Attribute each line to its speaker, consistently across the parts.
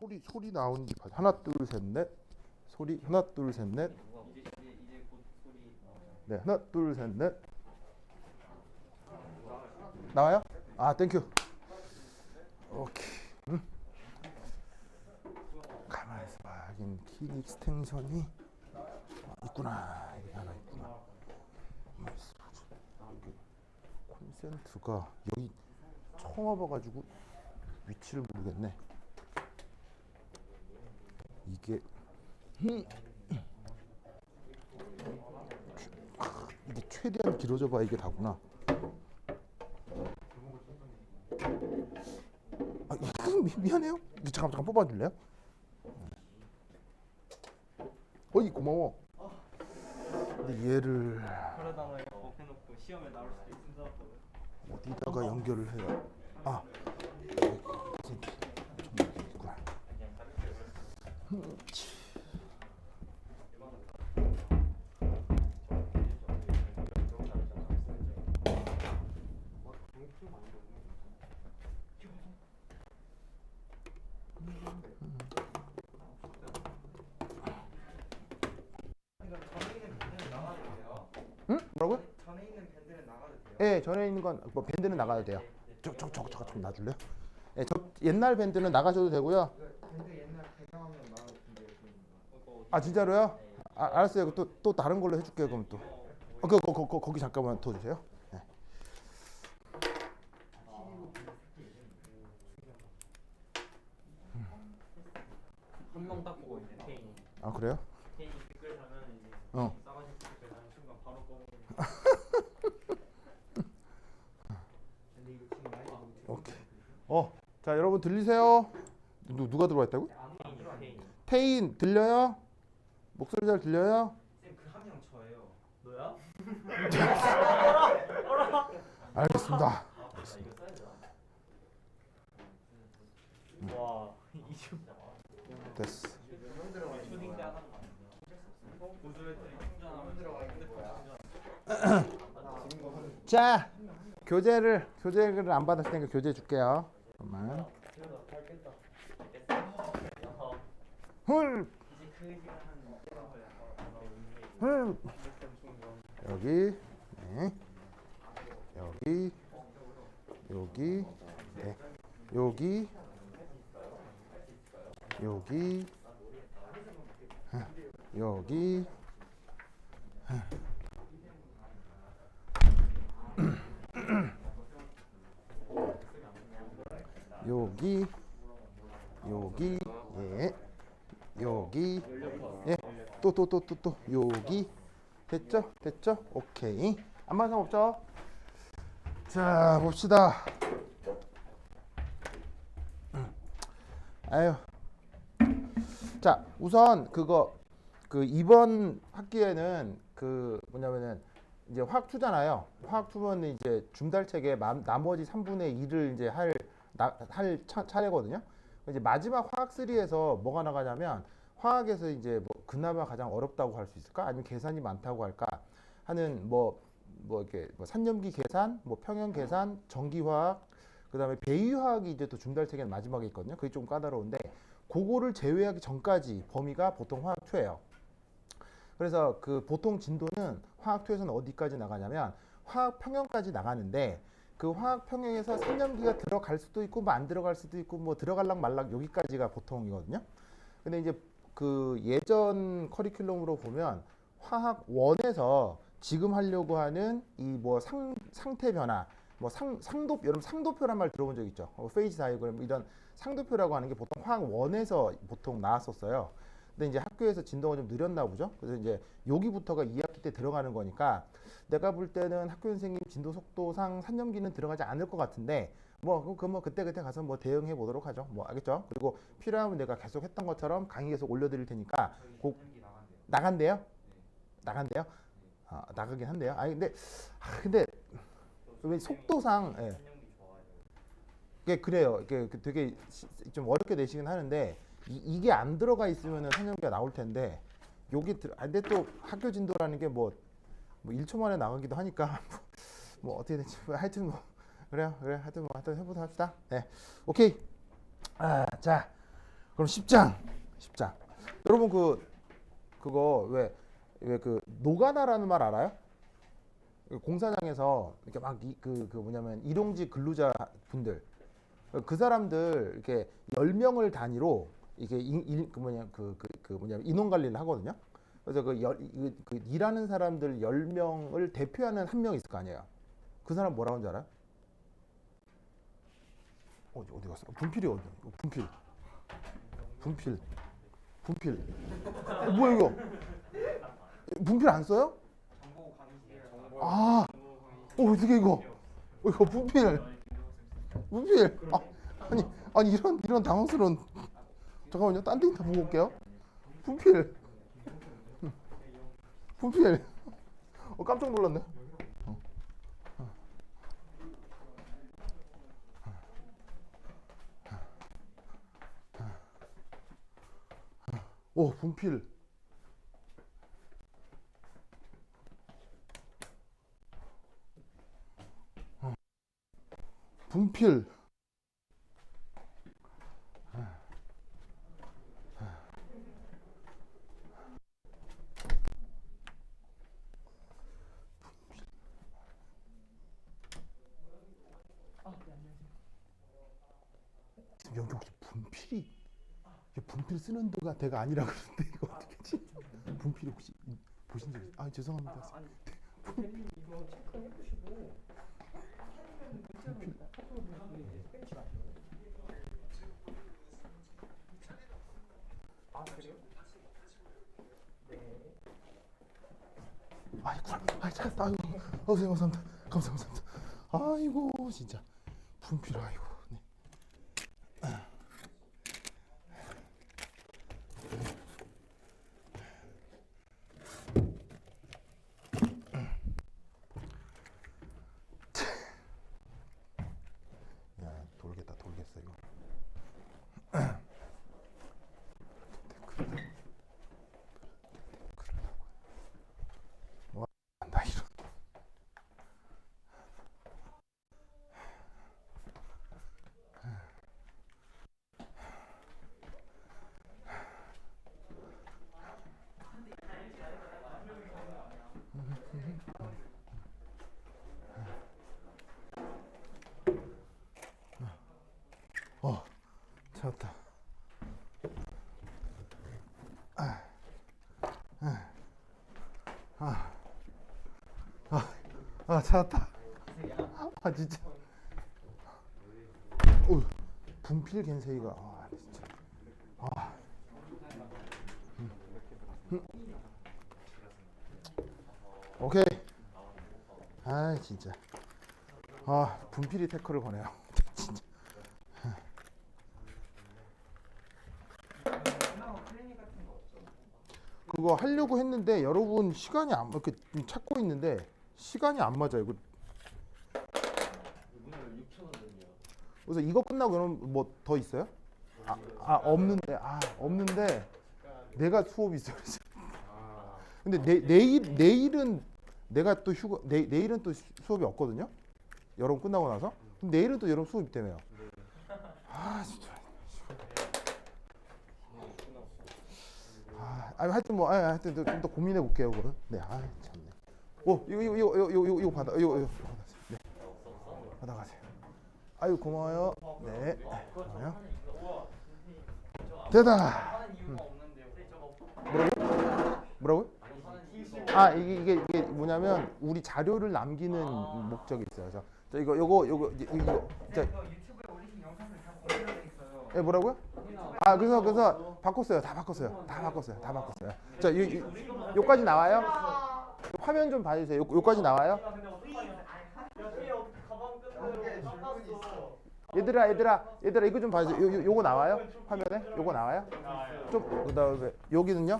Speaker 1: 소리 나오는지 봐. 하나 둘 셋 넷. 소리 하나 둘 셋 넷.
Speaker 2: 이제 곧 소리
Speaker 1: 네, 하나 둘 셋 넷. 나와요? 아, 땡큐. 오케이. 가만히 있어봐. 여긴 키 익스텐션이 있구나. 여기 하나 있구나. 콘센트가 여기 처음 와봐가지고 위치를 모르겠네. 이게 이게 최대한 길어져 봐. 이게 다구나. 아, 미안해요. 잠깐 뽑아줄래요? 어이, 고마워. 근데 얘를
Speaker 2: 그러다가 이거 해놓고 시험에 나올 수도 있습니다.
Speaker 1: 어디다가 연결을 해요? 아, 여기 있구나. 응? 뭐라고요?
Speaker 2: 전에 있는 밴드는 나가도 돼요?
Speaker 1: 예, 전에 있는 건 뭐 밴드는 나가도 돼요. 저거 좀 놔줄래요? 예, 저 옛날 밴드는 나가셔도 되고요.
Speaker 2: 밴드 옛날 배경화면 나올 텐데
Speaker 1: 아, 진짜로요? 아, 알았어요. 또 다른 걸로 해줄게요. 그럼 또. 거기 잠깐만 둬주세요. 예.
Speaker 2: 한 명 딱 보고 있네. 테인이.
Speaker 1: 아, 그래요?
Speaker 2: 테인이 댓글 달면 이제
Speaker 1: 어.
Speaker 2: 싸가지 댓글 다는 순간 바로 꺼버리는. 근데 이거 지금 많이
Speaker 1: 오케이. 자, 여러분 들리세요? 누가 들어와 있다고?
Speaker 2: 테인.
Speaker 1: 태인 들려요? 목소리 잘 들려요?
Speaker 2: 쌤 그 한 명 저예요. 너야?
Speaker 1: 알겠습니다.
Speaker 2: 와 이중.
Speaker 1: 됐어.
Speaker 2: 초딩 때 하는 거. 보조했더니 충전하면 들어가 있는데
Speaker 1: 자, 교재를 안 받았을 테니까 교재 줄게요. 잠깐만. 훌.
Speaker 2: 이제 그 시간
Speaker 1: 여기, 네. 여기, 네. 여기, 여기, 여기, 예, 여기, 예, 또, 여기, 됐죠? 오케이. 아무 상관 없죠? 자, 봅시다. 아유. 자, 우선 이번 학기에는 뭐냐면은 이제 화학2잖아요. 화학2는 이제 준달책의 나머지 3분의 2를 이제 할 차례거든요. 이제 마지막 화학3에서 뭐가 나가냐면 화학에서 이제 뭐 그나마 가장 어렵다고 할 수 있을까? 아니면 계산이 많다고 할까? 하는 이렇게 산염기 계산, 평형 계산, 전기화학, 그다음에 배위화학이 이제 또 준달책의 마지막에 있거든요. 그게 좀 까다로운데 그거를 제외하기 전까지 범위가 보통 화학2예요. 그래서 그 보통 진도는 화학2에서는 어디까지 나가냐면 화학 평형까지 나가는데 그 화학 평형에서 산염기가 들어갈 수도 있고 뭐 안 들어갈 수도 있고 뭐 들어갈락 말락 여기까지가 보통이거든요. 근데 이제 그 예전 커리큘럼으로 보면 화학 1에서 지금 하려고 하는 이 상태 변화, 여러분 상도표란 말 들어본 적 있죠? 페이지 다이어그램 이런 상도표라고 하는 게 보통 화학 1에서 보통 나왔었어요. 근데 이제 학교에서 진도가 좀 느렸나 보죠. 그래서 이제 여기부터가 2학기 때 들어가는 거니까 내가 볼 때는 학교 선생님 진도 속도상 산염기는 들어가지 않을 것 같은데 그때 가서 대응해 보도록 하죠. 알겠죠? 그리고 필요하면 내가 계속 했던 것처럼 강의 계속 올려드릴 테니까 나간대요? 나간대요? 나가긴 한대요. 근데 왜 속도상 그래요. 이게 되게 좀 어렵게 내시긴 하는데 이게 안 들어가 있으면은 산염기가 나올 텐데 근데 또 학교 진도라는 게 1초 만에 나가기도 하니까 어떻게 될지 하여튼 그래요. 하여튼 해보도록 합시다. 네, 오케이. 자, 그럼 10장. 여러분 그거 왜 그 노가다라는 말 알아요? 공사장에서 이렇게 막 그 뭐냐면 일용직 근로자 분들 그 사람들 이렇게 10명을 단위로 이게 뭐냐면 인원 관리를 하거든요. 그래서 그 일하는 사람들 10명을 대표하는 한 명 있을 거 아니에요. 그 사람 뭐라고 하는 줄 알아요? 어디 갔어? 분필이 어디? 분필. 뭐야 이거? 분필 안 써요?
Speaker 2: 정보 강의
Speaker 1: 아, 어떻게 이거? 이거 분필. 아니 이런 당황스러운. 잠깐만요. 딴 데 보고 올게요. 분필. 깜짝 놀랐네. 분필. 분필. 여기 혹시 분필 쓰는 데가 아니라 그러는데 이거 어떻게지? 분필 혹시 보신 적 있어요? 아 죄송합니다.
Speaker 2: 아니 대리님 이거 체크해 보시고
Speaker 1: 분필.
Speaker 2: 아 그래요? 네.
Speaker 1: 찾았다. 아이고, 감사합니다. 아이고 진짜 분필 아이고. 네. 야 돌겠어 이거. 나 이런. 찾았다. 찾았다. 진짜. 분필 겐세이가. 진짜. 오케이. 진짜. 분필이 태클을 거네요. 진짜. 그거 하려고 했는데 여러분 시간이 안 이렇게 찾고 있는데 시간이 안 맞아요. 이거. 그래서 이거 끝나고 그럼 뭐 더 있어요? 없는데 내가 수업이 있어요. 근데 내일은 내가 또 내일은 또 수업이 없거든요. 여러분 끝나고 나서. 그럼 내일은 또 여러분 수업 있다며요. 진짜. 하여튼 좀 더 고민해 볼게요, 그거는. 네, 참네. 이거 받아세요. 네, 받아가세요. 아유 고마워요. 네, 고마워요. 됐다. 뭐라고요? 이게 뭐냐면 우리 자료를 남기는 목적이 있어요. 저 이거 자,
Speaker 2: 유튜브에 올리신 영상들 다 공개되어 있어요.
Speaker 1: 예, 뭐라고요? 그래서 바꿨어요. 다 바꿨어요. 자, 요까지 나와요? 화면 좀 봐주세요. 요까지 나와요? 얘들아 이거 좀 봐주세요. 요거 나와요? 화면에? 요거 나와요? 좀 그다음에 여기는요?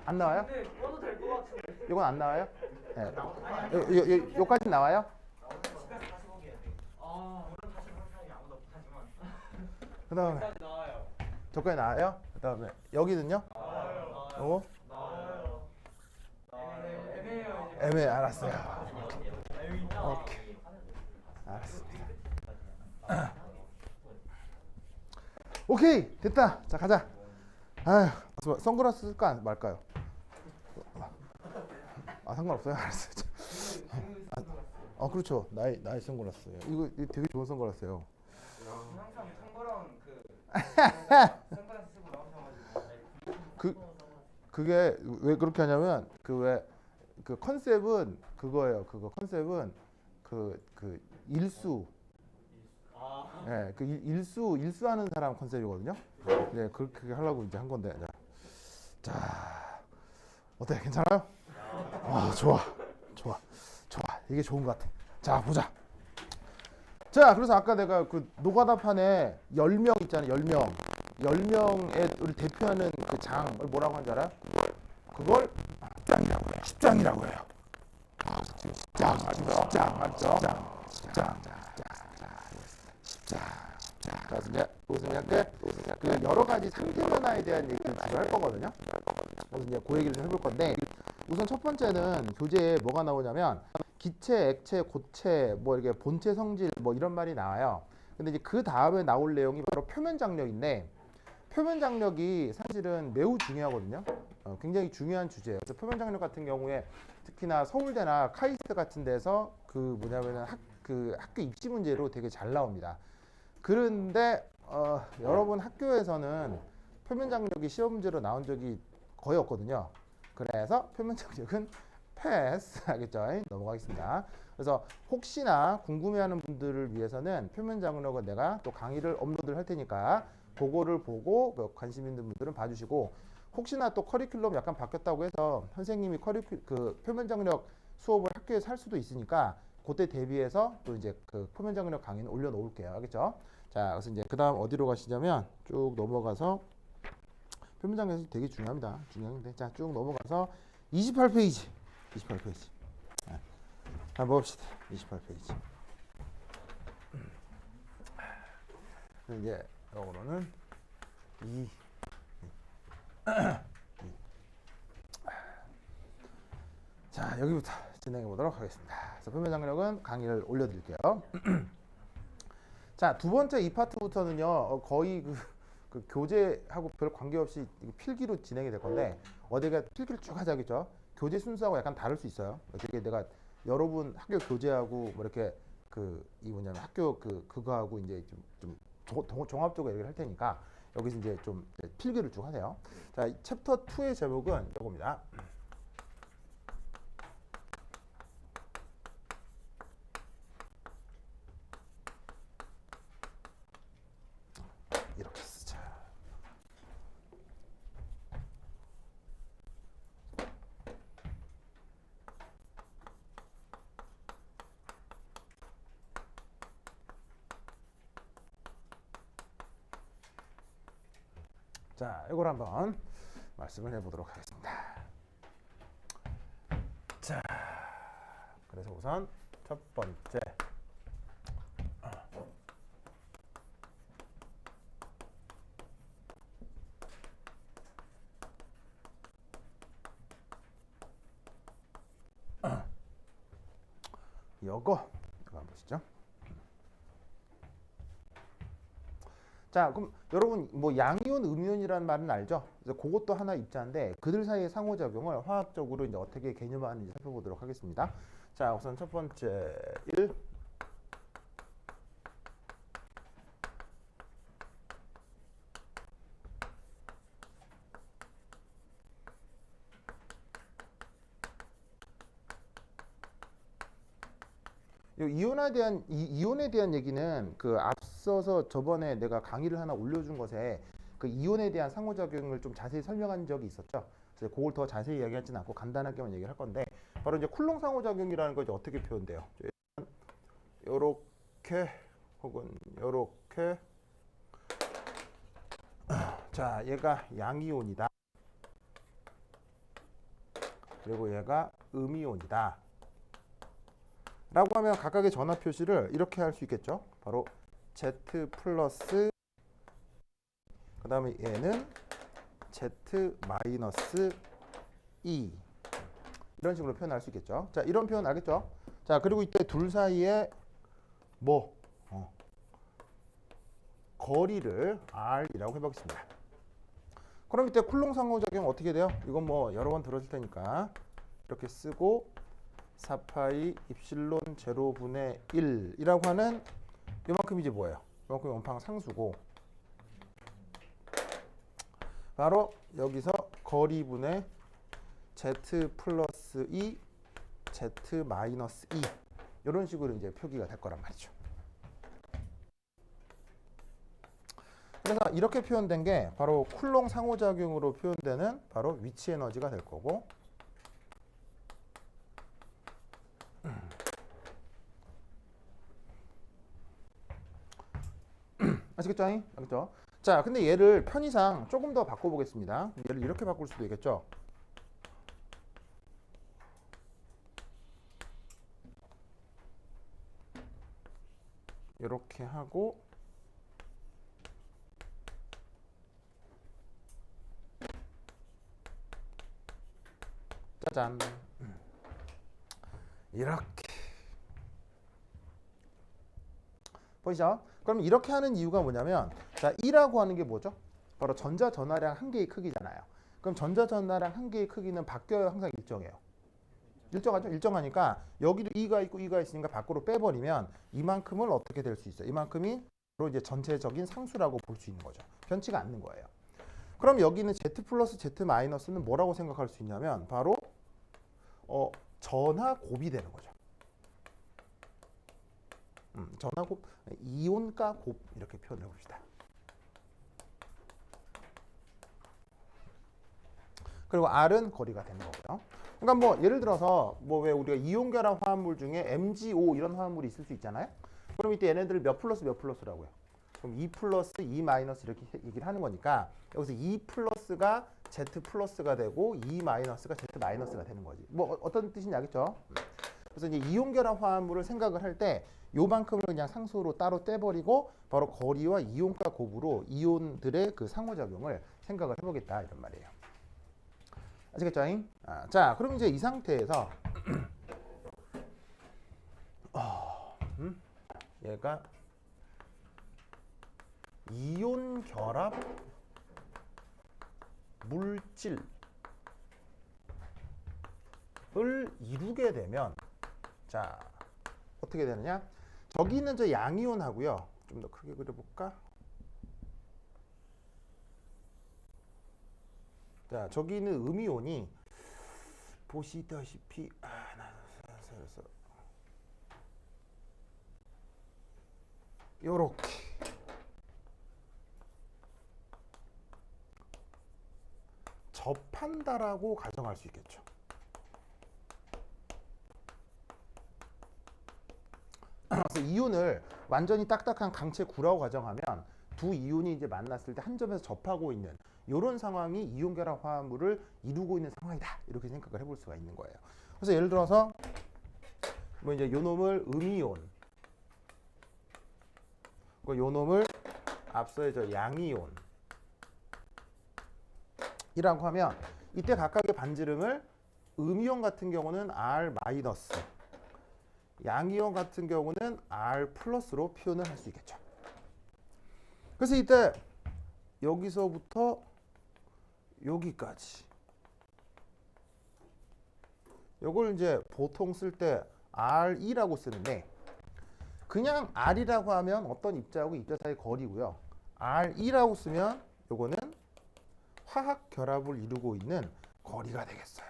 Speaker 1: 안 나와요? 요건 안 나와요? 네. 요까지 나와요? 그다음에 저까지 나와요? 그다음에 여기는요? 요거? 애매해. 알았어요. 오케이. 알았습니다. 오케이 됐다. 자 가자. 아휴 선글라스 쓸까 말까요? 상관없어요. 알았어요. 그렇죠. 나의 선글라스. 이거 되게 좋은 선글라스예요.
Speaker 2: 항상 청거랑 그 선글라스 쓰고 나오셔가지고.
Speaker 1: 그게 왜 그렇게 하냐면 그 컨셉은 그거예요. 그거 컨셉은 그 일수. 예, 그 일수하는 사람 컨셉이거든요. 네, 그렇게 하려고 이제 한 건데. 자, 어때? 괜찮아요? 좋아. 이게 좋은 것 같아. 자, 보자. 자, 그래서 아까 내가 그 노가다판에 10명 있잖아요. 10명. 10명을 대표하는 그 장을 뭐라고 하는지 알아요? 그걸 10장이라고 해요. 지금 10장 맞죠? 10장. 그래서 이제 그 여러 가지 상태 변화에 대한 얘기를 주로 할 거거든요. 그래서 이제 그 얘기를 좀 해볼 건데, 우선 첫 번째는 교재에 뭐가 나오냐면 기체, 액체, 고체, 뭐 이렇게 본체, 성질 뭐 이런 말이 나와요. 근데 이제 그 다음에 나올 내용이 바로 표면 장력인데, 표면 장력이 사실은 매우 중요하거든요. 굉장히 중요한 주제예요. 그래서 표면 장력 같은 경우에 특히나 서울대나 카이스트 같은 데서 그 뭐냐면은 학교 입시 문제로 되게 잘 나옵니다. 그런데 여러분 학교에서는 표면 장력이 시험 문제로 나온 적이 거의 없거든요. 그래서 표면 장력은 패스 하겠죠. 넘어가겠습니다. 그래서 혹시나 궁금해하는 분들을 위해서는 표면 장력은 내가 또 강의를 업로드를 할 테니까 그거를 보고 관심 있는 분들은 봐주시고, 혹시나 또 커리큘럼 약간 바뀌었다고 해서 선생님이 그 표면 장력 수업을 학교에서 할 수도 있으니까 그때 대비해서 또 이제 그 표면 장력 강의는 올려놓을게요. 알겠죠? 자, 그래서 이제 그 다음 어디로 가시냐면 쭉 넘어가서 표면 장력이 되게 중요합니다. 중요한데, 자, 쭉 넘어가서 28페이지. 한번 봅시다. 28페이지. 이제 이거로는 자, 여기부터 진행해 보도록 하겠습니다. 그래서 표면 장력은 강의를 올려드릴게요. 자, 두 번째 이 파트부터는요, 거의 그 교재하고 별 관계없이 필기로 진행이 될 건데, 어디가 필기를 쭉 하자겠죠. 교재 순서하고 약간 다를 수 있어요. 되게 내가 여러분 학교 교재하고 뭐 이렇게 이 뭐냐면 학교 그거하고 이제 좀 종합적으로 얘기를 할 테니까 여기서 이제 좀 필기를 쭉 하세요. 자, 챕터 2의 제목은 이겁니다. 이렇게 쓰자. 자, 이걸 한번 말씀을 해보도록 하겠습니다. 자, 그래서 우선 첫 번째 이거 한번 보시죠. 자, 그럼 여러분 뭐 양이온, 음이온이라는 말은 알죠? 그래서 그것도 하나 입자인데 그들 사이의 상호작용을 화학적으로 이제 어떻게 개념화하는지 살펴보도록 하겠습니다. 자, 우선 첫 번째 1. 이온에 대한 얘기는 그 앞서서 저번에 내가 강의를 하나 올려준 것에 그 이온에 대한 상호작용을 좀 자세히 설명한 적이 있었죠. 그래서 그걸 더 자세히 이야기하지는 않고 간단하게만 얘기를 할 건데, 바로 이제 쿨롱 상호작용이라는 거 이제 어떻게 표현돼요? 요렇게 혹은 요렇게. 자, 얘가 양이온이다. 그리고 얘가 음이온이다. 라고 하면 각각의 전화 표시를 이렇게 할 수 있겠죠. 바로 Z 플러스, 그 다음에 얘는 Z 마이너스 E, 이런 식으로 표현할 수 있겠죠. 자, 이런 표현 알겠죠? 자, 그리고 이때 둘 사이에 뭐 거리를 R이라고 해보겠습니다. 그럼 이때 쿨롱 상호작용 어떻게 돼요? 이건 뭐 여러 번 들어줄 테니까 이렇게 쓰고 4파이 입실론 제로분의 1이라고 하는 이만큼이 이제 뭐예요? 이만큼 원팡 상수고 바로 여기서 거리분의 z 플러스 2 z 마이너스 2 이런 식으로 이제 표기가 될 거란 말이죠. 그래서 이렇게 표현된 게 바로 쿨롱 상호작용으로 표현되는 바로 위치 에너지가 될 거고 아시겠죠? 알겠죠? 자, 근데 얘를 편의상 조금 더 바꿔보겠습니다. 얘를 이렇게 바꿀 수도 있겠죠? 이렇게 하고 짜잔 이렇게 보이죠? 그럼 이렇게 하는 이유가 뭐냐면 자, 2라고 하는 게 뭐죠? 바로 전자 전하량 한 개의 크기잖아요. 그럼 전자 전하량 한 개의 크기는 바뀌어요? 항상 일정해요? 일정하죠? 일정하니까 여기도 2가 있고 2가 있으니까 밖으로 빼버리면 이만큼을 어떻게 될 수 있어요? 이만큼이 바로 이제 전체적인 상수라고 볼 수 있는 거죠. 변치가 않는 거예요. 그럼 여기는 Z 플러스 Z 마이너스는 뭐라고 생각할 수 있냐면 바로 전하 곱이 되는 거죠. 전하 곱, 이온가 곱 이렇게 표현해 봅시다. 그리고 R은 거리가 되는 거고요. 그러니까 뭐 예를 들어서 뭐 왜 우리가 이온 결합 화합물 중에 MgO 이런 화합물이 있을 수 있잖아요. 그럼 이때 얘네들을 몇 플러스 몇 플러스라고요? 그럼 2 플러스 2 마이너스 이렇게 얘기를 하는 거니까 여기서 2 플러스가 Z 플러스가 되고 2 마이너스가 Z 마이너스가 되는 거지. 뭐 어떤 뜻인지 알겠죠? 그래서 이제 이온 결합 화합물을 생각을 할 때 요만큼을 그냥 상수로 따로 떼버리고 바로 거리와 이온가 곱으로 이온들의 그 상호작용을 생각을 해보겠다 이런 말이에요. 아시겠죠? 자, 그럼 이제 이 상태에서 얘가 이온 결합 물질을 이루게 되면 자, 어떻게 되느냐? 저기는 저 양이온하고요. 좀 더 크게 그려볼까? 자, 저기는 음이온이 보시다시피 요렇게 접한다라고 가정할 수 있겠죠. 그래서 이온을 완전히 딱딱한 강체 구라고 가정하면 두 이온이 이제 만났을 때 한 점에서 접하고 있는 이런 상황이 이온 결합 화합물을 이루고 있는 상황이다 이렇게 생각을 해볼 수가 있는 거예요. 그래서 예를 들어서 뭐 이제 요 놈을 음이온, 요 놈을 앞서의 저 양이온 이라고 하면 이때 각각의 반지름을 음이온 같은 경우는 R 마이너스, 양이온 같은 경우는 R 플러스로 표현을 할 수 있겠죠. 그래서 이때 여기서부터 여기까지 요걸 이제 보통 쓸 때 R2라고 쓰는데 그냥 R이라고 하면 어떤 입자하고 입자 사이 거리고요. R2라고 쓰면 요거는 화학 결합을 이루고 있는 거리가 되겠어요.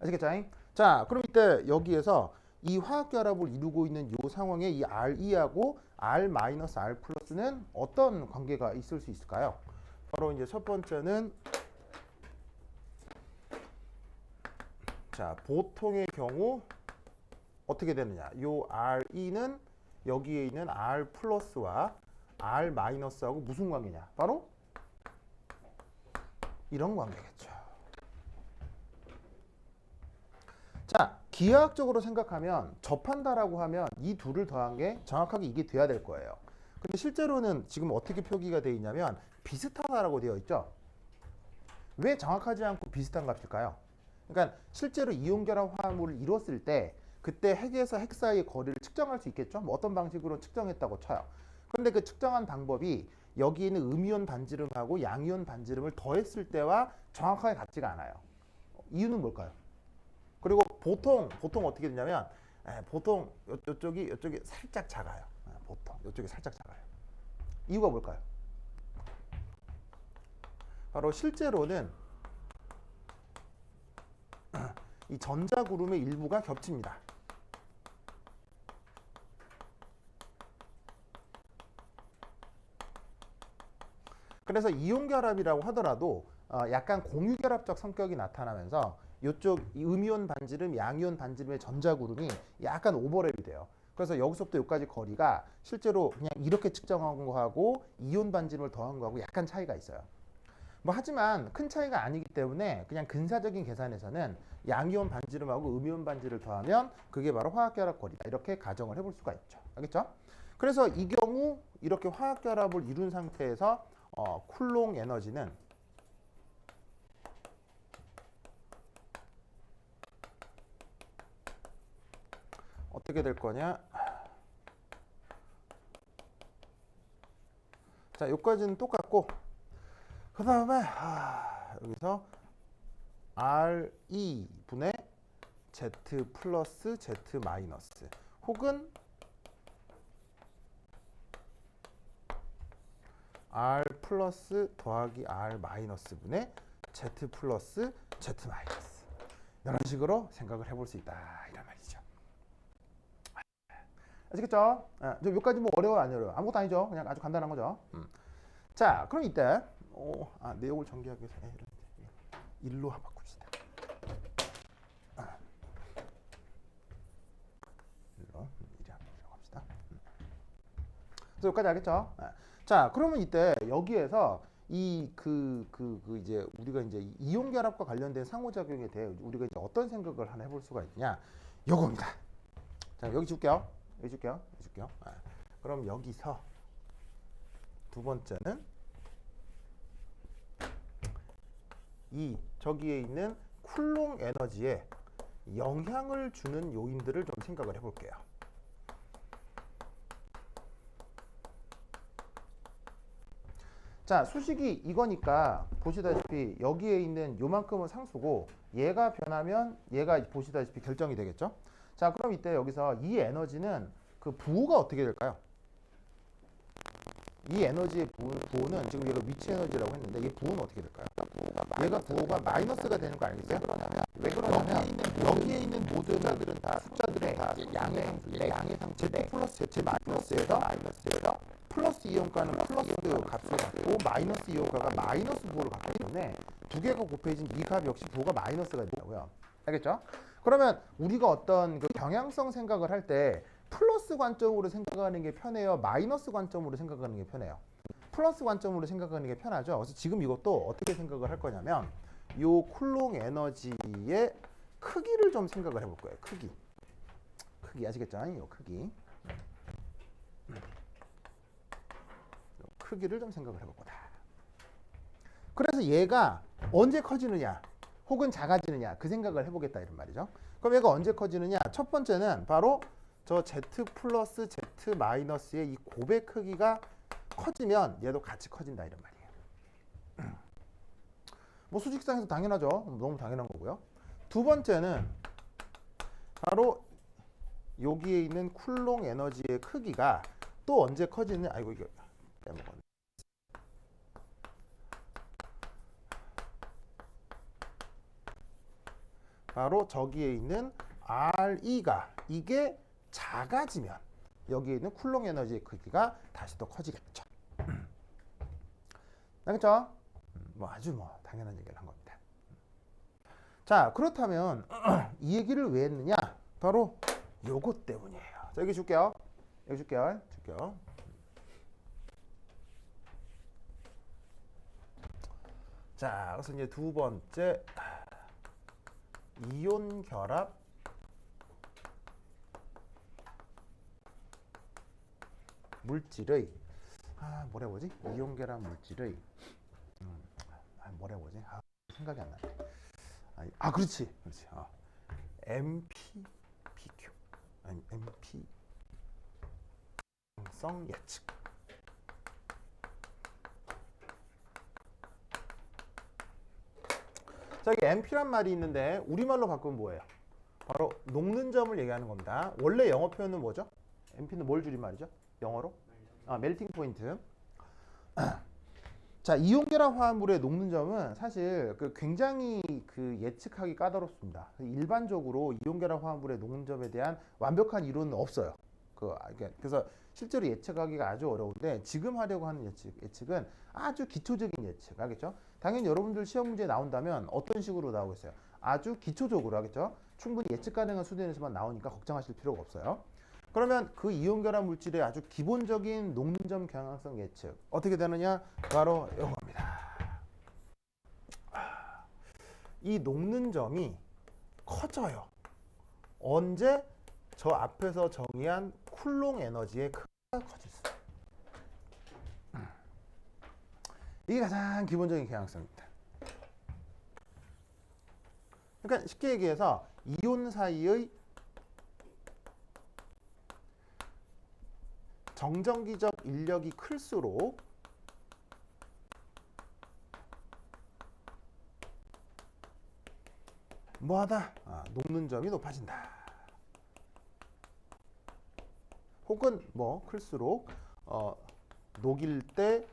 Speaker 1: 아시겠죠? 자, 그럼 이때 여기에서 이 화학 결합을 이루고 있는 이 상황에 이 R2하고 R-R 플러스는 어떤 관계가 있을 수 있을까요? 바로 이제 첫 번째는 자, 보통의 경우 어떻게 되느냐? 요 R2는 여기에 있는 R 플러스와 R 마이너스하고 무슨 관계냐? 바로 이런 관계겠죠. 자, 기하학적으로 생각하면 접한다라고 하면 이 둘을 더한 게 정확하게 이게 돼야 될 거예요. 근데 실제로는 지금 어떻게 표기가 되어 있냐면 비슷하다라고 되어 있죠. 왜 정확하지 않고 비슷한 값일까요? 그러니까 실제로 이온 결합 화합물을 이뤘을 때 그때 핵에서 핵 사이의 거리를 측정할 수 있겠죠. 뭐 어떤 방식으로 측정했다고 쳐요. 그런데 그 측정한 방법이 여기 있는 음이온 반지름하고 양이온 반지름을 더했을 때와 정확하게 같지가 않아요. 이유는 뭘까요? 그리고 보통 어떻게 되냐면 보통 이쪽이 살짝 작아요. 보통 이쪽이 살짝 작아요. 이유가 뭘까요? 바로 실제로는 이 전자구름의 일부가 겹칩니다. 그래서 이온 결합이라고 하더라도 약간 공유결합적 성격이 나타나면서 이쪽 음이온 반지름, 양이온 반지름의 전자구름이 약간 오버랩이 돼요. 그래서 여기서부터 여기까지 거리가 실제로 그냥 이렇게 측정한 거하고 이온 반지름을 더한 거하고 약간 차이가 있어요. 뭐 하지만 큰 차이가 아니기 때문에 그냥 근사적인 계산에서는 양이온 반지름하고 음이온 반지름을 더하면 그게 바로 화학결합 거리다. 이렇게 가정을 해볼 수가 있죠. 알겠죠? 그래서 이 경우 이렇게 화학결합을 이룬 상태에서 쿨롱 에너지는 어떻게 될 거냐? 자, 여기까지는 똑같고 그 다음에 여기서 RE 분의 Z 플러스 Z 마이너스 혹은 R 플러스 더하기 R 마이너스 분의 Z 플러스 Z 마이너스 이런 식으로 생각을 해볼 수 있다 이란 말이죠. 아시겠죠? 여기까지 뭐 어려워 안 어려워? 아무것도 아니죠. 그냥 아주 간단한 거죠. 자, 그럼 이때 내용을 전개하기 위해서 일로 한번 바꿉시다. 일로 합시다. 그래서 여기까지 알겠죠? 자, 그러면 이때 여기에서 이제 우리가 이제 이온 결합과 관련된 상호작용에 대해 우리가 이제 어떤 생각을 하나 해볼 수가 있냐? 요겁니다. 자, 여기 줄게요. 그럼 여기서 두 번째는 이 저기에 있는 쿨롱 에너지에 영향을 주는 요인들을 좀 생각을 해볼게요. 자, 수식이 이거니까 보시다시피 여기에 있는 요만큼은 상수고 얘가 변하면 얘가 보시다시피 결정이 되겠죠. 자, 그럼 이때 여기서 이 에너지는 그 부호가 어떻게 될까요? 이 에너지의 부호는 지금 얘가 위치 에너지라고 했는데 이 부호는 어떻게 될까요? 얘가 부호가 마이너스가 되는 거 아니겠어요? 왜 그러냐면 여기에 있는 모든 숫자들은 다 양의 상수 Z 플러스 Z 마이너스에서 플러스 이온가는 플러스 값을 갖고 마이너스 이온가가 마이너스 부호를 갖기 때문에 두 개가 곱해진 이 값 역시 부호가 마이너스가 된다고요. 알겠죠? 그러면 우리가 어떤 그 경향성 생각을 할 때 플러스 관점으로 생각하는 게 편해요? 마이너스 관점으로 생각하는 게 편해요? 플러스 관점으로 생각하는 게 편하죠. 그래서 지금 이것도 어떻게 생각을 할 거냐면 요 쿨롱 에너지의 크기를 좀 생각을 해볼 거예요. 크기 아시겠죠? 요 크기를 좀 생각을 해볼 거다. 그래서 얘가 언제 커지느냐 혹은 작아지느냐 그 생각을 해보겠다 이런 말이죠. 그럼 얘가 언제 커지느냐? 첫 번째는 바로 저 Z 플러스 Z 마이너스의 이 곱의 크기가 커지면 얘도 같이 커진다 이런 말이에요. 뭐 수직상에서 당연하죠. 너무 당연한 거고요. 두 번째는 바로 여기에 있는 쿨롱 에너지의 크기가 또 언제 커지느냐? 아이고 이거 빼먹었네. 바로 저기에 있는 RE가 이게 작아지면 여기에 있는 쿨롱 에너지의 크기가 다시 더 커지겠죠. 알겠죠? 뭐 아주 뭐 당연한 얘기를 한 겁니다. 자, 그렇다면 이 얘기를 왜 했느냐? 바로 요것 때문이에요. 자, 여기 줄게요. 자, 그래서 이제 두 번째 이온 결합 물질의 뭐라 보지? 이온 결합 물질의 뭐라 보지? 생각이 안 나네. 그렇지. MPPQ. MP 성 예측. 자, 여기 MP란 말이 있는데 우리말로 바꾸면 뭐예요? 바로 녹는 점을 얘기하는 겁니다. 원래 영어 표현은 뭐죠? MP는 뭘 줄임말이죠? 영어로? 멜팅 포인트. 자, 이온결합 화합물의 녹는 점은 사실 굉장히 예측하기 까다롭습니다. 일반적으로 이온결합 화합물의 녹는 점에 대한 완벽한 이론은 없어요. 그래서 실제로 예측하기가 아주 어려운데 지금 하려고 하는 예측은 아주 기초적인 예측, 알겠죠? 당연히 여러분들 시험 문제에 나온다면 어떤 식으로 나오겠어요? 아주 기초적으로, 하겠죠? 충분히 예측 가능한 수준에서만 나오니까 걱정하실 필요가 없어요. 그러면 그 이온결합 물질의 아주 기본적인 녹는 점 경향성 예측 어떻게 되느냐? 바로 이겁니다. 이 녹는 점이 커져요. 언제? 저 앞에서 정의한 쿨롱 에너지의 크기가 커질수록. 이게 가장 기본적인 경향성입니다. 그러니까 쉽게 얘기해서 이온 사이의 정전기적 인력이 클수록 뭐하다? 녹는 점이 높아진다. 혹은 클수록 녹일 때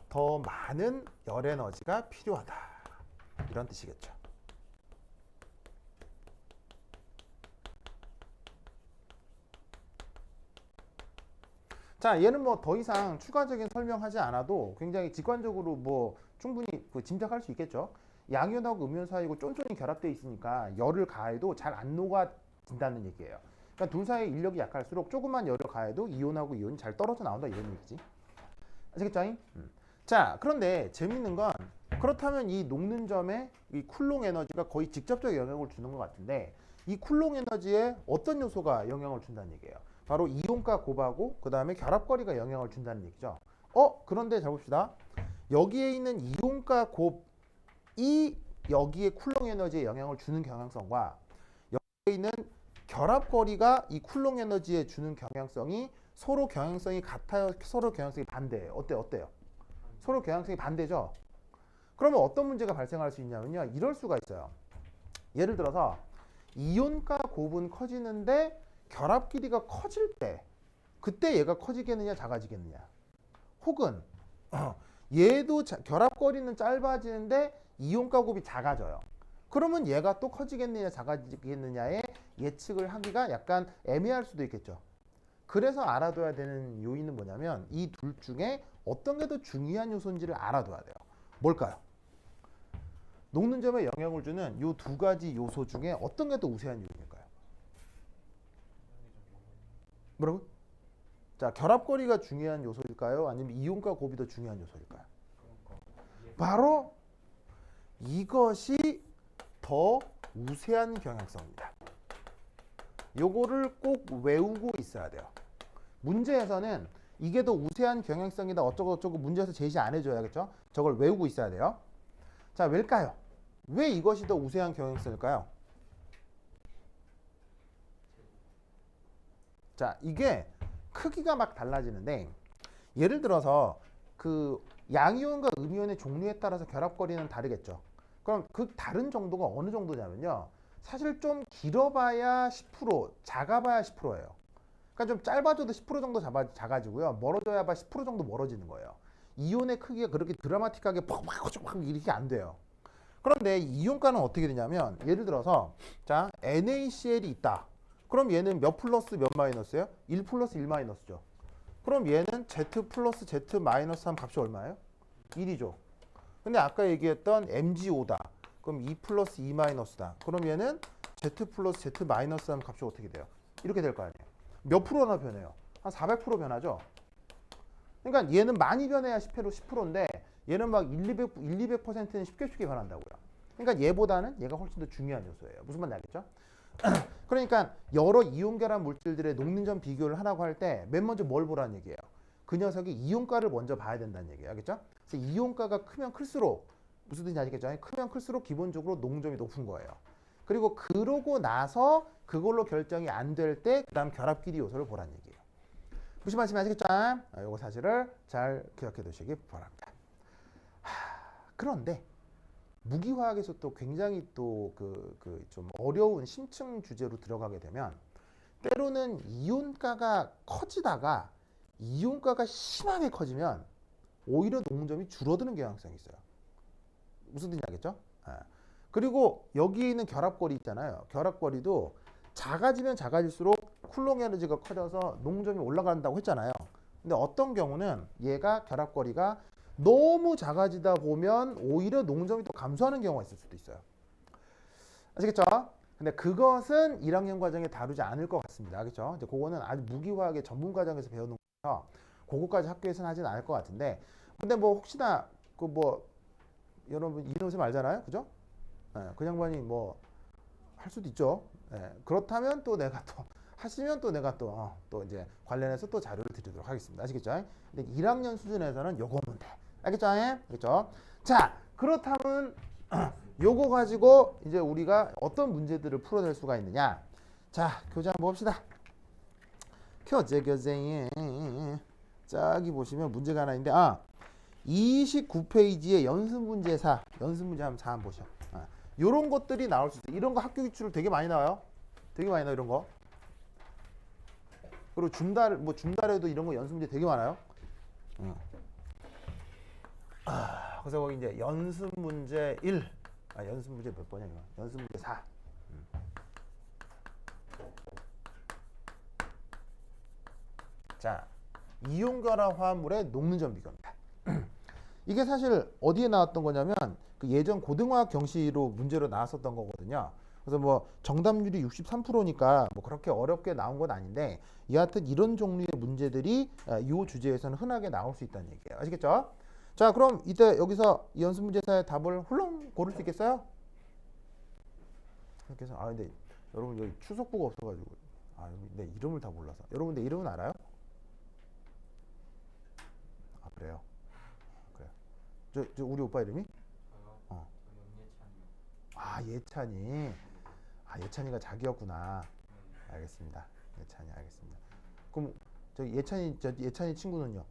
Speaker 1: 더 많은 열 에너지가 필요하다. 이런 뜻이겠죠. 자, 얘는 더 이상 추가적인 설명하지 않아도 굉장히 직관적으로 충분히 짐작할 수 있겠죠. 양이온하고 음이온 사이고 쫀쫀히 결합되어 있으니까 열을 가해도 잘 안 녹아진다는 얘기예요. 그러니까 둘 사이의 인력이 약할수록 조금만 열을 가해도 이온하고 이온이 잘 떨어져 나온다 이런 얘기지. 아시겠죠? 자, 그런데 재밌는 건 그렇다면 이 녹는 점에 이 쿨롱 에너지가 거의 직접적 영향을 주는 것 같은데 이 쿨롱 에너지에 어떤 요소가 영향을 준다는 얘기예요. 바로 이온과 곱하고 그 다음에 결합거리가 영향을 준다는 얘기죠. 그런데 잘 봅시다. 여기에 있는 이온과 곱이 여기에 쿨롱 에너지에 영향을 주는 경향성과 여기에 있는 결합거리가 이 쿨롱 에너지에 주는 경향성이 서로 경향성이 같아요? 서로 경향성이 반대예요? 어때요? 서로 경향성이 반대죠? 그러면 어떤 문제가 발생할 수 있냐면요. 이럴 수가 있어요. 예를 들어서 이온과 곱은 커지는데 결합 길이가 커질 때 그때 얘가 커지겠느냐 작아지겠느냐. 혹은 얘도 결합거리는 짧아지는데 이온과 곱이 작아져요. 그러면 얘가 또 커지겠느냐 작아지겠느냐의 예측을 하기가 약간 애매할 수도 있겠죠. 그래서 알아둬야 되는 요인은 뭐냐면 이 둘 중에 어떤 게 더 중요한 요소인지를 알아둬야 돼요. 뭘까요? 녹는 점에 영향을 주는 이 두 가지 요소 중에 어떤 게 더 우세한 요인일까요? 뭐라고? 자, 결합거리가 중요한 요소일까요? 아니면 이온과 곱이 더 중요한 요소일까요? 바로 이것이 더 우세한 경향성입니다. 요거를 꼭 외우고 있어야 돼요. 문제에서는 이게 더 우세한 경향성이다 어쩌고 문제에서 제시 안 해줘야겠죠? 저걸 외우고 있어야 돼요. 자, 왜일까요? 왜 이것이 더 우세한 경향성일까요? 자, 이게 크기가 막 달라지는데 예를 들어서 양이온과 음이온의 종류에 따라서 결합거리는 다르겠죠. 그럼 그 다른 정도가 어느 정도냐면요. 사실 좀 길어봐야 10%, 작아봐야 10%예요. 그러니까 좀 짧아져도 10% 정도 작아지고요. 멀어져야 봐 10% 정도 멀어지는 거예요. 이온의 크기가 그렇게 드라마틱하게 팍 이렇게 안 돼요. 그런데 이온가는 어떻게 되냐면 예를 들어서 자, NaCl이 있다. 그럼 얘는 몇 플러스 몇 마이너스예요? 1 플러스 1 마이너스죠. 그럼 얘는 Z 플러스 Z 마이너스 하면 값이 얼마예요? 1이죠. 근데 아까 얘기했던 MgO다. 그럼 2 플러스 2 마이너스다. 그럼 얘는 Z 플러스 Z 마이너스 하면 값이 어떻게 돼요? 이렇게 될 거 아니에요. 몇 프로나 변해요? 한 400% 변하죠. 그러니까 얘는 많이 변해야 10%인데 얘는 막 200%는 쉽게 변한다고요. 그러니까 얘보다는 얘가 훨씬 더 중요한 요소예요. 무슨 말인지 알겠죠? 그러니까 여러 이온 결합 물질들의 녹는 점 비교를 하라고 할 때 맨 먼저 뭘 보라는 얘기예요? 그 녀석이 이온가를 먼저 봐야 된다는 얘기예요. 알겠죠? 그래서 이온가가 크면 클수록 무슨 뜻인지 아시겠죠? 크면 클수록 기본적으로 녹는 점이 높은 거예요. 그리고 그러고 나서 그걸로 결정이 안 될 때 그다음 결합 길이 요소를 보라는 얘기예요. 무슨 말씀인지 아시겠죠? 요거 사실을 잘 기억해 두시기 바랍니다. 그런데 무기화학에서 또 굉장히 또 좀 어려운 심층 주제로 들어가게 되면 때로는 이온가가 커지다가 이온가가 심하게 커지면 오히려 농점이 줄어드는 경향성이 있어요. 무슨 뜻인지 알겠죠? 그리고 여기 있는 결합거리 있잖아요. 결합거리도 작아지면 작아질수록 쿨롱 에너지가 커져서 농점이 올라간다고 했잖아요. 근데 어떤 경우는 얘가 결합거리가 너무 작아지다 보면 오히려 농점이 더 감소하는 경우가 있을 수도 있어요. 아시겠죠? 근데 그것은 1학년 과정에 다루지 않을 것 같습니다. 알겠죠? 이제 그거는 아주 무기화학의 전문 과정에서 배우는 거라서 그거까지 학교에서는 하지는 않을 것 같은데, 근데 뭐 혹시나 그 뭐 여러분 이름 쌤 알잖아요, 그죠? 그 양반이 뭐 할 수도 있죠. 그렇다면 또 내가 또 하시면 또 내가 또 이제 관련해서 또 자료를 드리도록 하겠습니다. 아시겠죠? 근데 1학년 수준에서는 요거면 돼. 알겠죠? 알겠죠? 자, 그렇다면 요거 가지고 이제 우리가 어떤 문제들을 풀어낼 수가 있느냐? 자, 교재 한번 봅시다. 교재에 저기 보시면 문제가 하나 있는데 29페이지에 연습 문제 4 한번 보셔. 요런 것들이 나올 수 있어요. 이런 거 학교 기출을 되게 많이 나와요. 되게 많이 나와 이런 거. 그리고 중달에도 이런 거 연습 문제 되게 많아요. 그래서 거기 이제 연습 문제 1. 연습 문제 몇 번이야 이거? 연습 문제 4. 자, 이온결합 화합물의 녹는점 비교입니다. 이게 사실 어디에 나왔던 거냐면 그 예전 고등화학 경시로 문제로 나왔었던 거거든요. 그래서 뭐 정답률이 63%니까 뭐 그렇게 어렵게 나온 건 아닌데 여하튼 이런 종류의 문제들이 이 주제에서는 흔하게 나올 수 있다는 얘기예요. 아시겠죠? 자, 그럼 이때 여기서 이 연습 문제사의 답을 훌렁 고를 수 있겠어요? 그래서 근데 여러분 여기 추석부가 없어가지고 내 이름을 다 몰라서 여러분 내 이름은 알아요? 그래요. 그래요. 저 우리 오빠 이름이? 예찬이. 예찬이가 자기였구나. 알겠습니다. 예찬이 알겠습니다. 그럼 저 예찬이 친구는요?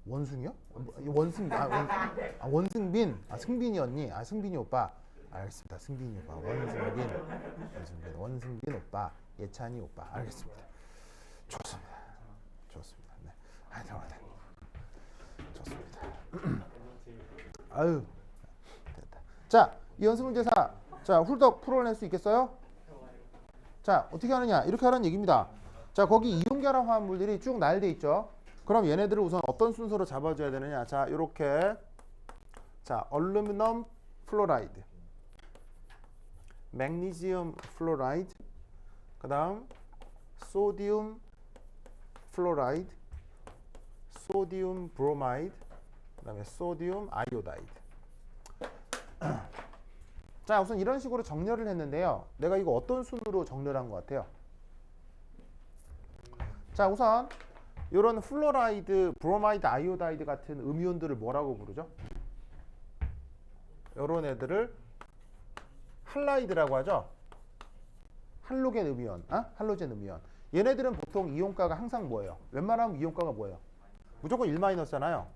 Speaker 1: 원숭이요? 원승빈. 승빈이 언니. 승빈이 오빠. 알겠습니다. 승빈이 오빠. 원승빈 오빠. 예찬이 오빠. 알겠습니다. 좋습니다. 네. 들어가자. 좋습니다. 됐다. 자, 이 연습 문제 4. 자, 훌떡 풀어낼 수 있겠어요? 자, 어떻게 하느냐? 이렇게 하라는 얘기입니다. 자, 거기 이온결합 화합물들이 쭉 나열돼 있죠. 그럼 얘네들을 우선 어떤 순서로 잡아줘야 되느냐? 자, 이렇게. 자, 얼루미늄 플로라이드, 매그니시움 플로라이드, 그 다음 소디움 플로라이드, 소디움 브로마이드, 그 다음에 소디움 아이오다이드. 자, 우선 이런 식으로 정렬을 했는데요. 내가 이거 어떤 순으로 정렬한 것 같아요? 자, 우선 이런 플로라이드, 브로마이드, 아이오다이드 같은 음이온들을 뭐라고 부르죠? 이런 애들을 할라이드라고 하죠. 할로겐 음이온, 할로젠 음이온. 얘네들은 보통 이온가가 항상 뭐예요? 웬만하면 이온가가 뭐예요? 무조건 1-잖아요.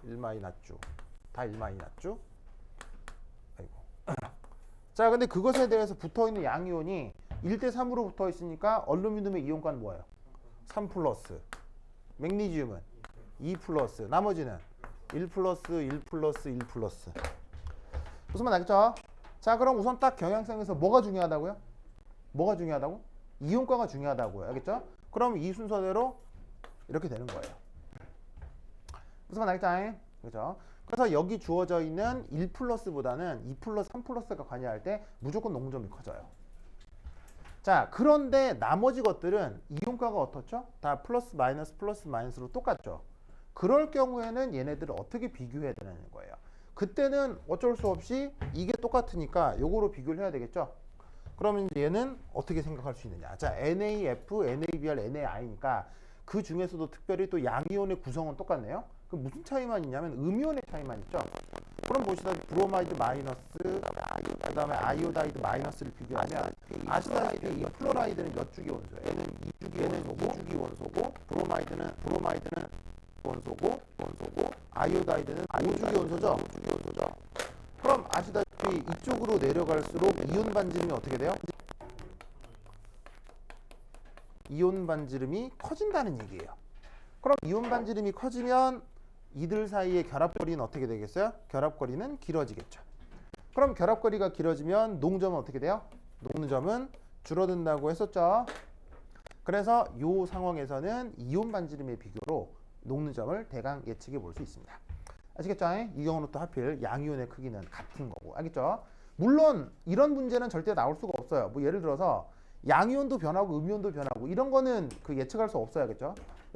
Speaker 1: 1-주. 다 1-주. 아이고. 자, 근데 그것에 대해서 붙어있는 양이온이 1:3으로 붙어있으니까 얼루미늄의 이온가는 뭐예요? 3+. 맥니지움은 2+. 나머지는 1+. 무슨 말 알겠죠? 자, 그럼 우선 딱 경향성에서 뭐가 중요하다고요? 뭐가 중요하다고? 이온가가 중요하다고요. 알겠죠? 그럼 이 순서대로 이렇게 되는 거예요. 무슨 말 알겠죠? 그렇죠? 그래서 여기 주어져 있는 1+보다는 2+, 3+가 관여할 때 무조건 농점이 커져요. 자, 그런데 나머지 것들은 이온가가 어떻죠? 다 플러스 마이너스로 똑같죠. 그럴 경우에는 얘네들을 어떻게 비교해야 되는 거예요. 그때는 어쩔 수 없이 이게 똑같으니까 요거로 비교를 해야 되겠죠. 그러면 얘는 어떻게 생각할 수 있느냐. 자, NAF, NABR, NAI니까 그 중에서도 특별히 또 양이온의 구성은 똑같네요. 그 무슨 차이만 있냐면 음이온의 차이만 있죠. 그럼 보시다시피 브로마이드 마이너스 그다음에 아이오다이드 마이너스를 비교하면 아시다시피 이 플로라이드는 몇 주기 원소예요? 얘는 2주기 원소고 브로마이드는 원소고 아이오다이드는 5주기 원소죠. 그럼 아시다시피 이쪽으로 내려갈수록 이온 반지름이 어떻게 돼요? 이온 반지름이 커진다는 얘기예요. 그럼 이온 반지름이 커지면 이들 사이의 결합거리는 어떻게 되겠어요? 결합거리는 길어지겠죠. 그럼 결합거리가 길어지면 녹는점은 어떻게 돼요? 녹는점은 줄어든다고 했었죠. 그래서 이 상황에서는 이온 반지름의 비교로 녹는점을 대강 예측해 볼 수 있습니다. 아시겠죠? 이 경우는 또 하필 양이온의 크기는 같은 거고. 알겠죠? 물론 이런 문제는 절대 나올 수가 없어요. 뭐 예를 들어서 양이온도 변하고 음이온도 변하고 이런 거는 그 예측할 수 없어요. 알겠죠?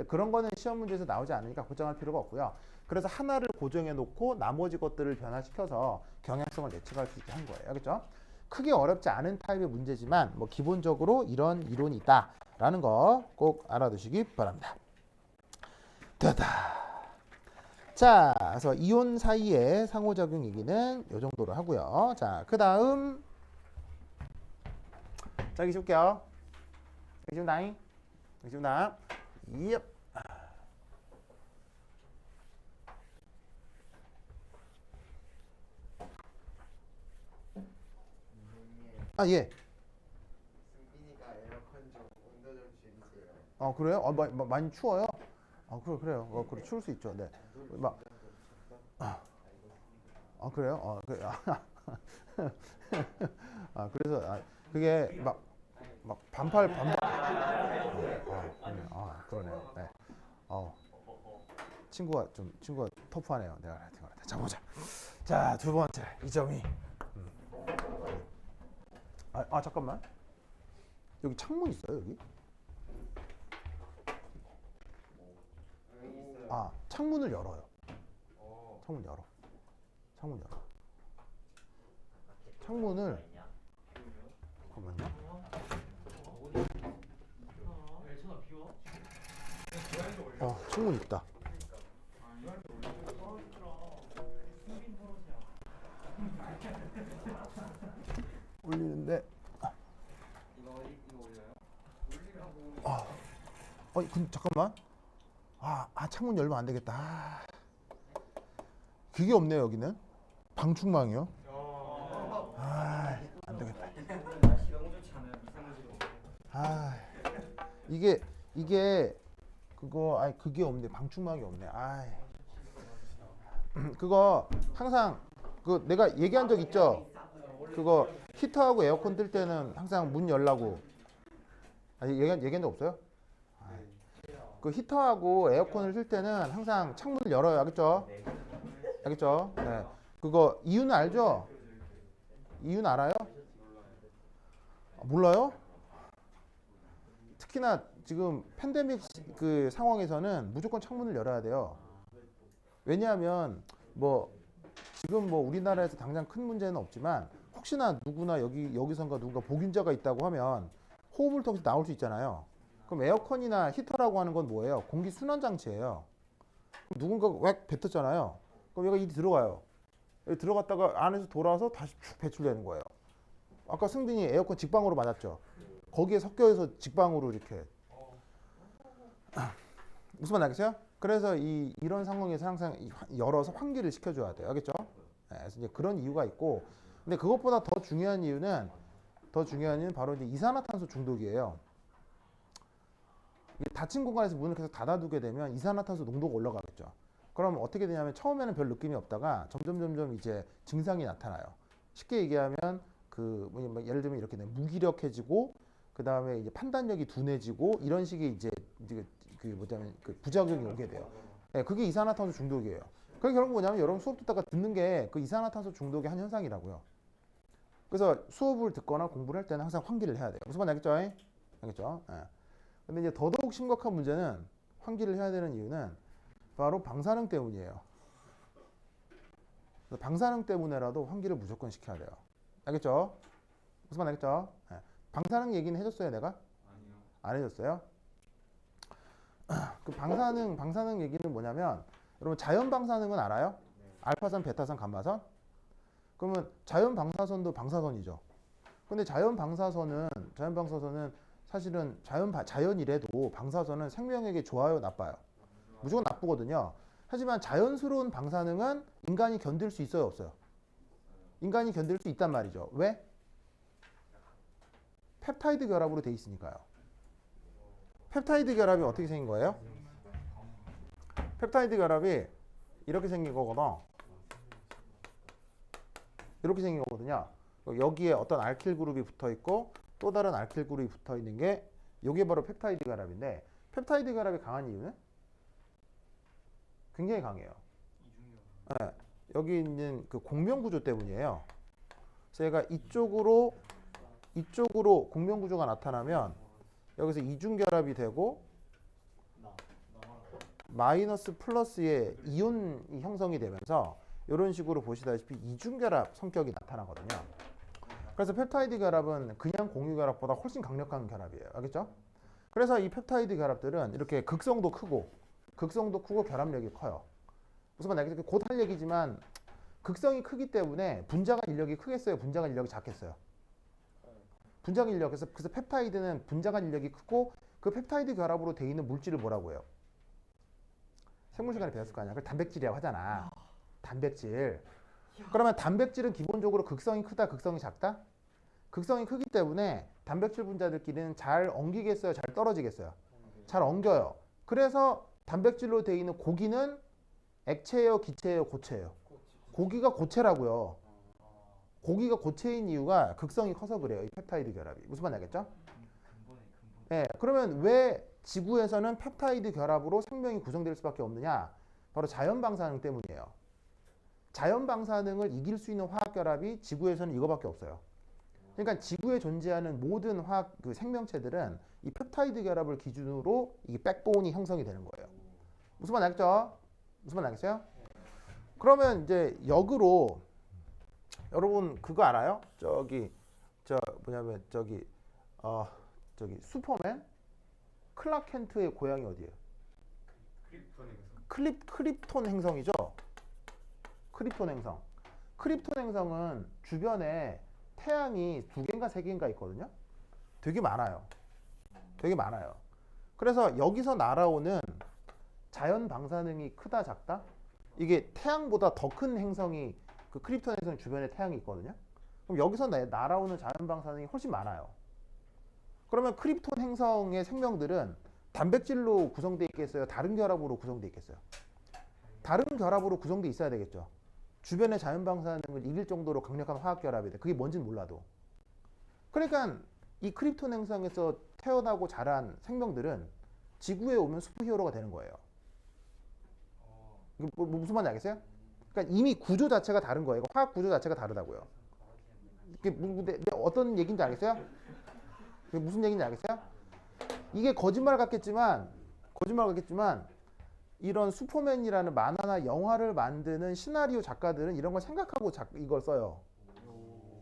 Speaker 1: 그런 거는 시험 문제에서 나오지 않으니까 걱정할 필요가 없고요. 그래서 하나를 고정해 놓고 나머지 것들을 변화시켜서 경향성을 예측할 수 있게 한 거예요. 알겠죠? 크게 어렵지 않은 타입의 문제지만 뭐 기본적으로 이런 이론이 있다라는 거 꼭 알아두시기 바랍니다. 됐다. 자, 그래서 이온 사이의 상호작용 얘기는 이 정도로 하고요. 자, 그 다음 자, 여기 볼게요. 여기 나. 예. 아, 예.
Speaker 3: 승빈이가 에어컨 좀 온도 좀 줄이세요.
Speaker 1: 그래요? 많이 추워요? 그래요. 그래, 추울 수 있죠. 네. 그래요? 그래서, 그게 막 반팔. 그러네요. 네. 친구가 터프하네요. 내가 자, 보자. 자, 두 번째, 이 점이. 잠깐만. 여기 창문 있어요, 여기? 창문을 열어요. 창문 열어. 창문을 잠깐만요. 창문 있다. 올리는데. 근데 잠깐만. 창문 열면 안 되겠다. 그게 없네요, 여기는. 방충망이요. 안 되겠다.
Speaker 2: 날씨 너무 좋지 않아요? 미세먼지로.
Speaker 1: 이게 그거 그게 없네. 방충망이 없네. 그거 항상 그 내가 얘기한 적 있죠. 그거 히터하고 에어컨 뜰 때는 항상 문 열라고. 얘기한 적 없어요? 그 히터하고 에어컨을 쓸 때는 항상 창문을 열어요. 알겠죠? 네. 그거 이유는 알죠? 이유는 알아요? 몰라요? 특히나 지금 팬데믹 그 상황에서는 무조건 창문을 열어야 돼요. 왜냐하면 지금 우리나라에서 당장 큰 문제는 없지만 혹시나 누구나 여기선가 누군가 보균자가 있다고 하면 호흡을 통해서 나올 수 있잖아요. 그럼 에어컨이나 히터라고 하는 건 뭐예요? 공기 순환 장치예요. 누군가가 웩 뱉었잖아요. 그럼 얘가 들어가요. 여기 들어갔다가 안에서 돌아와서 다시 쭉 배출되는 거예요. 아까 승빈이 에어컨 직방으로 맞았죠. 거기에 섞여서 직방으로 이렇게. 무슨 말 알겠어요? 그래서 이런 상황에서 항상 열어서 환기를 시켜줘야 돼요. 알겠죠? 네, 그래서 이제 그런 이유가 있고, 근데 그것보다 더 중요한 이유는 바로 이제 이산화탄소 중독이에요. 닫힌 공간에서 문을 계속 닫아두게 되면 이산화탄소 농도가 올라가겠죠. 그럼 어떻게 되냐면 처음에는 별 느낌이 없다가 점점 이제 증상이 나타나요. 쉽게 얘기하면 예를 들면 이렇게 무기력해지고 그 다음에 이제 판단력이 둔해지고 이런 식의 이제 부작용이 오게 돼요. 네, 그게 이산화탄소 중독이에요. 그게 결국 뭐냐면 여러분 수업 듣다가 듣는 게 그 이산화탄소 중독의 한 현상이라고요. 그래서 수업을 듣거나 공부를 할 때는 항상 환기를 해야 돼요. 무슨 말 알겠죠? 알겠죠? 네. 근데 이제 더더욱 심각한 문제는 환기를 해야 되는 이유는 바로 방사능 때문이에요. 방사능 때문에라도 환기를 무조건 시켜야 돼요. 알겠죠? 무슨 말 알겠죠? 네. 방사능 얘기는 해줬어요, 내가?
Speaker 2: 아니요.
Speaker 1: 안 해줬어요? 그 방사능 얘기는 뭐냐면 여러분 자연 방사능은 알아요? 알파선, 베타선, 감마선? 그러면 자연 방사선도 방사선이죠. 근데 자연 방사선은 사실은 자연이래도 방사선은 생명에게 좋아요, 나빠요? 무조건 나쁘거든요. 하지만 자연스러운 방사능은 인간이 견딜 수 있어요, 없어요? 인간이 견딜 수 있단 말이죠. 왜? 펩타이드 결합으로 돼 있으니까요. 펩타이드 결합이 어떻게 생긴 거예요? 펩타이드 결합이 이렇게 생긴 거거든. 이렇게 생긴 거거든요. 여기에 어떤 알킬 그룹이 붙어 있고 또 다른 알킬 그룹이 붙어 있는 게 이게 바로 펩타이드 결합인데, 펩타이드 결합이 강한 이유는 굉장히 강해요. 네, 여기 있는 그 공명 구조 때문이에요. 제가 이쪽으로 공명 구조가 나타나면 여기서 이중 결합이 되고 마이너스 플러스의 이온이 형성이 되면서 이런 식으로 보시다시피 이중 결합 성격이 나타나거든요. 그래서 펩타이드 결합은 그냥 공유 결합보다 훨씬 강력한 결합이에요. 알겠죠? 그래서 이 펩타이드 결합들은 이렇게 극성도 크고 결합력이 커요. 무슨 말이냐? 곧 할 얘기지만 극성이 크기 때문에 분자간 인력이 크겠어요? 분자간 인력이 작겠어요? 분자간 인력. 그래서 펩타이드는 분자간 인력이 크고 그 펩타이드 결합으로 돼 있는 물질을 뭐라고 해요? 생물 시간에 배웠을 거 아니야. 그걸 단백질이라고 하잖아. 단백질. 그러면 단백질은 기본적으로 극성이 크다, 극성이 작다? 극성이 크기 때문에 단백질 분자들끼리는 잘 엉기겠어요? 잘 떨어지겠어요? 잘 엉겨요. 그래서 단백질로 되어 있는 고기는 액체예요, 기체예요, 고체예요? 고기가 고체라고요. 고기가 고체인 이유가 극성이 커서 그래요. 이 펩타이드 결합이. 무슨 말인지 알겠죠? 네, 그러면 왜 지구에서는 펩타이드 결합으로 생명이 구성될 수밖에 없느냐? 바로 자연 방사능 때문이에요. 자연 방사능을 이길 수 있는 화학 결합이 지구에서는 이거밖에 없어요. 그러니까 지구에 존재하는 모든 화학 생명체들은 이 펩타이드 결합을 기준으로 이 백본이 형성이 되는 거예요. 무슨 말 알겠죠? 무슨 말 알겠어요? 그러면 이제 역으로 여러분 그거 알아요? 저기 슈퍼맨 클락 켄트의 고향이 어디예요? 크립톤 행성이죠. 크립톤 행성. 크립톤 행성은 주변에 태양이 2개인가 3개인가 있거든요. 되게 많아요. 되게 많아요. 그래서 여기서 날아오는 자연 방사능이 크다 작다? 이게 태양보다 더 큰 행성이 그 크립톤 행성 주변에 태양이 있거든요. 그럼 여기서 날아오는 자연 방사능이 훨씬 많아요. 그러면 크립톤 행성의 생명들은 단백질로 구성되어 있겠어요? 다른 결합으로 구성되어 있겠어요? 다른 결합으로 구성되어 있어야 되겠죠. 주변의 자연 방사능을 이길 정도로 강력한 화학 결합이 돼. 그게 뭔지는 몰라도. 그러니까 이 크립톤 행성에서 태어나고 자란 생명들은 지구에 오면 슈퍼히어로가 되는 거예요. 이게 무슨 말인지 알겠어요? 그러니까 이미 구조 자체가 다른 거예요. 화학 구조 자체가 다르다고요. 이게 어떤 얘기인지 알겠어요? 이게 무슨 얘기인지 알겠어요? 이게 거짓말 같겠지만 이런 슈퍼맨이라는 만화나 영화를 만드는 시나리오 작가들은 이런 걸 생각하고 이걸 써요.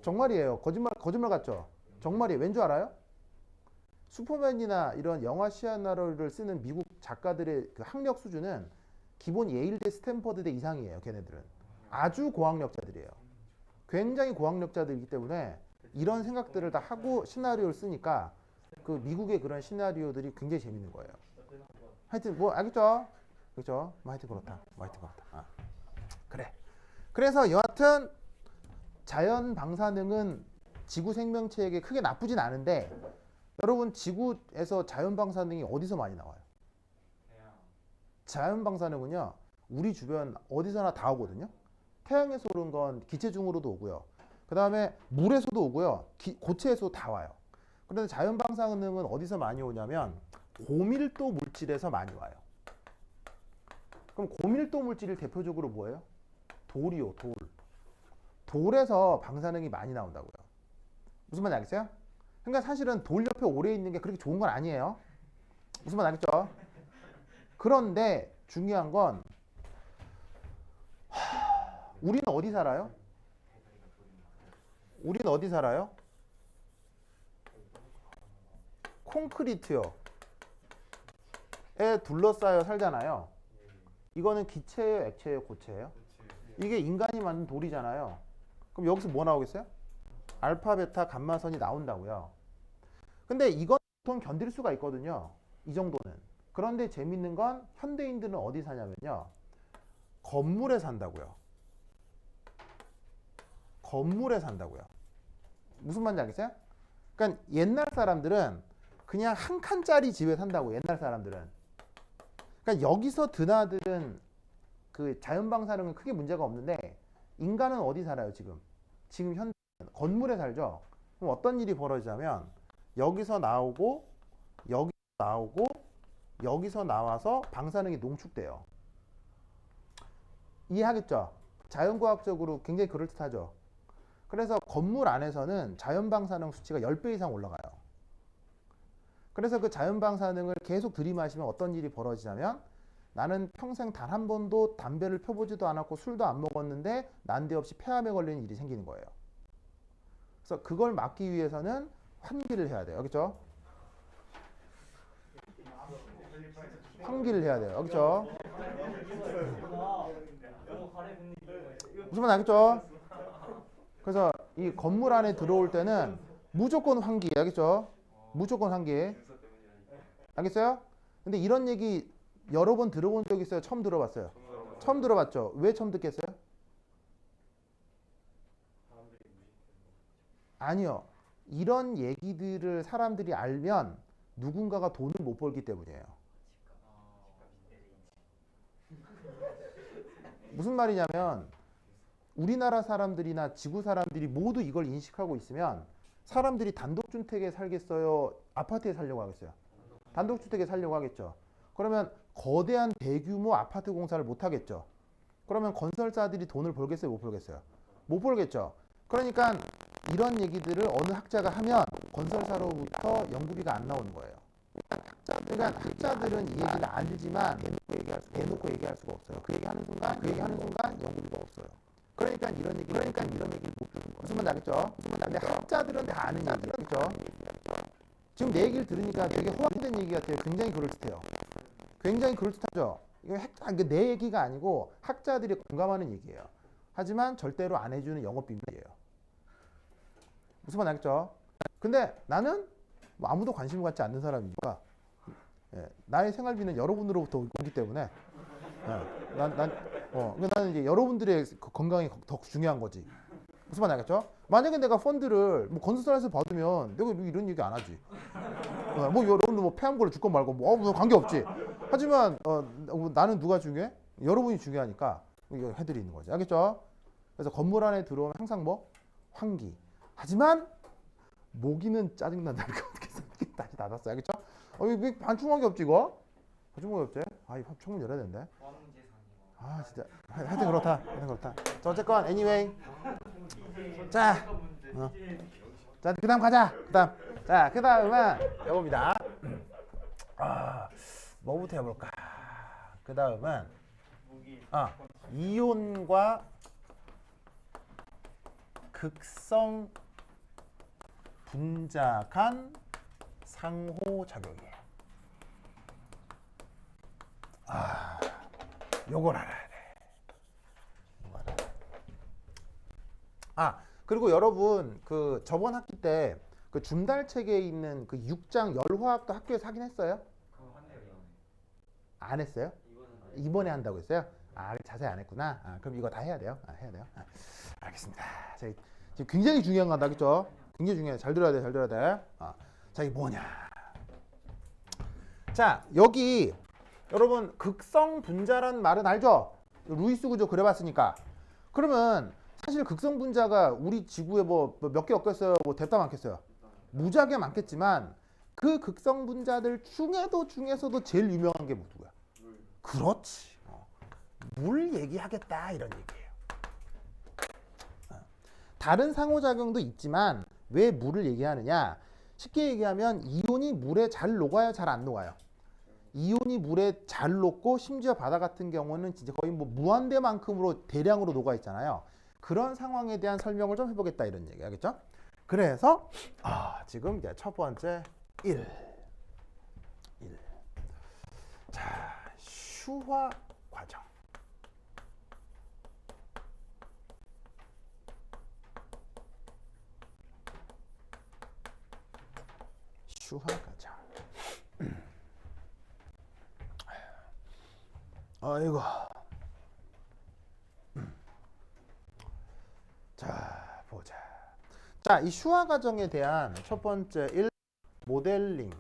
Speaker 1: 정말이에요. 거짓말 같죠? 정말이에요. 왠 줄 알아요? 슈퍼맨이나 이런 영화 시나리오를 쓰는 미국 작가들의 그 학력 수준은 기본 예일대 스탠퍼드대 이상이에요. 걔네들은 아주 고학력자들이에요. 굉장히 고학력자들이기 때문에 이런 생각들을 다 하고 시나리오를 쓰니까 그 미국의 그런 시나리오들이 굉장히 재밌는 거예요. 하여튼 뭐 알겠죠? 그렇죠? 뭐 하여튼 그렇다. 아. 그래. 그래서 여하튼 자연 방사능은 지구 생명체에게 크게 나쁘진 않은데 여러분 지구에서 자연 방사능이 어디서 많이 나와요? 자연 방사능은요. 우리 주변 어디서나 다 오거든요. 태양에서 오는 건 기체 중으로도 오고요. 그 다음에 물에서도 오고요. 고체에서도 다 와요. 그런데 자연 방사능은 어디서 많이 오냐면 고밀도 물질에서 많이 와요. 그럼 고밀도 물질이 대표적으로 뭐예요? 돌이요, 돌. 돌에서 방사능이 많이 나온다고요. 무슨 말인지 알겠어요? 그러니까 사실은 돌 옆에 오래 있는 게 그렇게 좋은 건 아니에요. 무슨 말인지 알겠죠? 그런데 중요한 건 우리는 어디 살아요? 우리는 어디 살아요? 콘크리트요. 둘러싸여 살잖아요. 이거는 기체예요, 액체예요, 고체예요? 이게 인간이 만든 돌이잖아요. 그럼 여기서 뭐 나오겠어요? 알파, 베타, 감마선이 나온다고요. 근데 이건 보통 견딜 수가 있거든요. 이 정도는. 그런데 재밌는 건 현대인들은 어디 사냐면요. 건물에 산다고요. 건물에 산다고요. 무슨 말인지 알겠어요? 그러니까 옛날 사람들은 그냥 한 칸짜리 집에 산다고. 옛날 사람들은. 그러니까 여기서 드나드는 그 자연방사능은 크게 문제가 없는데 인간은 어디 살아요 지금? 지금 현대 건물에 살죠. 그럼 어떤 일이 벌어지냐면 여기서 나오고 여기서 나오고 여기서 나와서 방사능이 농축돼요. 이해하겠죠? 자연과학적으로 굉장히 그럴듯하죠. 그래서 건물 안에서는 자연방사능 수치가 10배 이상 올라가요. 그래서 그 자연방사능을 계속 들이마시면 어떤 일이 벌어지냐면 나는 평생 단 한 번도 담배를 펴보지도 않았고 술도 안 먹었는데 난데없이 폐암에 걸리는 일이 생기는 거예요. 그래서 그걸 막기 위해서는 환기를 해야 돼요. 그렇죠? 환기를 해야 돼요. 그렇죠? 무슨 말 알겠죠? 그래서 이 건물 안에 들어올 때는 무조건 환기. 알겠죠? 무조건 환기. 알겠어요? 근데 이런 얘기 여러 번 들어본 적 있어요? 처음 들어봤어요? 처음 들어봤죠? 왜 처음 듣겠어요? 아니요. 이런 얘기들을 사람들이 알면 누군가가 돈을 못 벌기 때문이에요. 무슨 말이냐면 우리나라 사람들이나 지구 사람들이 모두 이걸 인식하고 있으면 사람들이 단독주택에 살겠어요? 아파트에 살려고 하겠어요? 단독주택에 살려고 하겠죠. 그러면 거대한 대규모 아파트 공사를 못 하겠죠. 그러면 건설사들이 돈을 벌겠어요? 못 벌겠어요? 못 벌겠죠. 그러니까 이런 얘기들을 어느 학자가 하면 건설사로부터 연구비가 안 나오는 거예요. 그러니까 학자들은 이 얘기를 알지만 대놓고 얘기할 수가 없어요. 그 얘기하는 순간 연구비가 없어요. 그러니까 이런 얘기를 못 듣는 거예요. 무슨 말인지 알겠죠? 근데 학자들은 다 아는 얘기죠. 그렇죠? 지금 내 얘기를 들으니까 되게 호환된 얘기 같아요. 굉장히 그럴듯해요. 굉장히 그럴듯하죠? 이거 내 얘기가 아니고 학자들이 공감하는 얘기예요. 하지만 절대로 안 해주는 영업 비밀이에요. 무슨 말인지 알겠죠? 근데 나는 뭐 아무도 관심을 갖지 않는 사람이니까 나의 생활비는 여러분으로부터 오기 때문에 나는 이제 여러분들의 건강이 더 중요한 거지. 무슨 말인지 알겠죠? 만약에 내가 펀드를 뭐 건설사에서 받으면 내가 이런 얘기 안 하지. 뭐 여러분들 뭐 폐암고를 줄건 말고 뭐 관계 없지. 하지만 나는 누가 중요해? 여러분이 중요하니까 이거 해드리는 거지. 알겠죠? 그래서 건물 안에 들어오면 항상 뭐 환기. 하지만 모기는 짜증난다. 어떻게 다시 닫았어요. 알겠죠? 왜 반충한 게 없지 이거? 반충한 게 없지? 이 창문 열어야 되는데. 진짜 하여튼 그렇다. 자, 어쨌건 anyway. 자, 그다음 가자. 그다음은 이겁니다. 뭐부터 해볼까? 그다음은 이온과 극성 분자 간 상호작용이에요. 요걸 알아야 돼. 그리고 여러분 그 저번 학기 때 그 준달책에 있는 그 6장 열화학도 학교에서 하긴 했어요? 안 했어요? 이번에 한다고 했어요? 자세히 안 했구나. 그럼 이거 다 해야 돼요? 해야 돼요? 알겠습니다. 자, 지금 굉장히 중요한 거다, 그죠? 굉장히 중요해. 잘 들어야 돼. 자, 이게 뭐냐? 자, 여기 여러분 극성 분자란 말은 알죠? 루이스 구조 그려봤으니까. 그러면 사실 극성 분자가 우리 지구에 뭐 몇 개 없겠어요? 뭐 됐다 많겠어요? 무지하게 많겠지만 그 극성 분자들 중에서도 제일 유명한 게 누구야? 그렇지. 물 얘기하겠다 이런 얘기예요. 다른 상호작용도 있지만 왜 물을 얘기하느냐? 쉽게 얘기하면 이온이 물에 잘 녹아요? 잘 안 녹아요? 이온이 물에 잘 녹고 심지어 바다 같은 경우는 진짜 거의 뭐 무한대만큼으로 대량으로 녹아 있잖아요. 그런 상황에 대한 설명을 좀 해보겠다 이런 얘기 알겠죠? 그래서 지금 이제 첫 번째 1. 자, 슈화 과정. 슈화 과정. 아이고. 자, 보자. 자, 이 슈화 과정에 대한 첫 번째 1 모델링.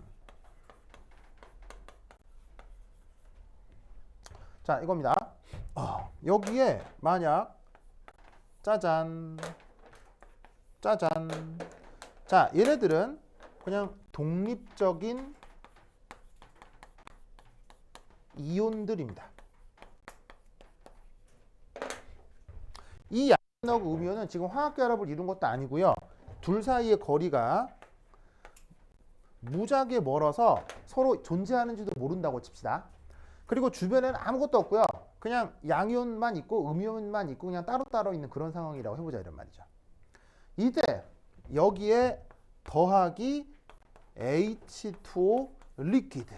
Speaker 1: 자, 이겁니다. 여기에 만약 짜잔 짜잔. 자, 얘네들은 그냥 독립적인 이온들입니다. 이 양이온하고 음이온은 지금 화학결합을 이룬 것도 아니고요. 둘 사이의 거리가 무지하게 멀어서 서로 존재하는지도 모른다고 칩시다. 그리고 주변에는 아무것도 없고요. 그냥 양이온만 있고 음이온만 있고 그냥 따로따로 있는 그런 상황이라고 해보자 이런 말이죠. 이때 여기에 더하기 H2O 리퀴드.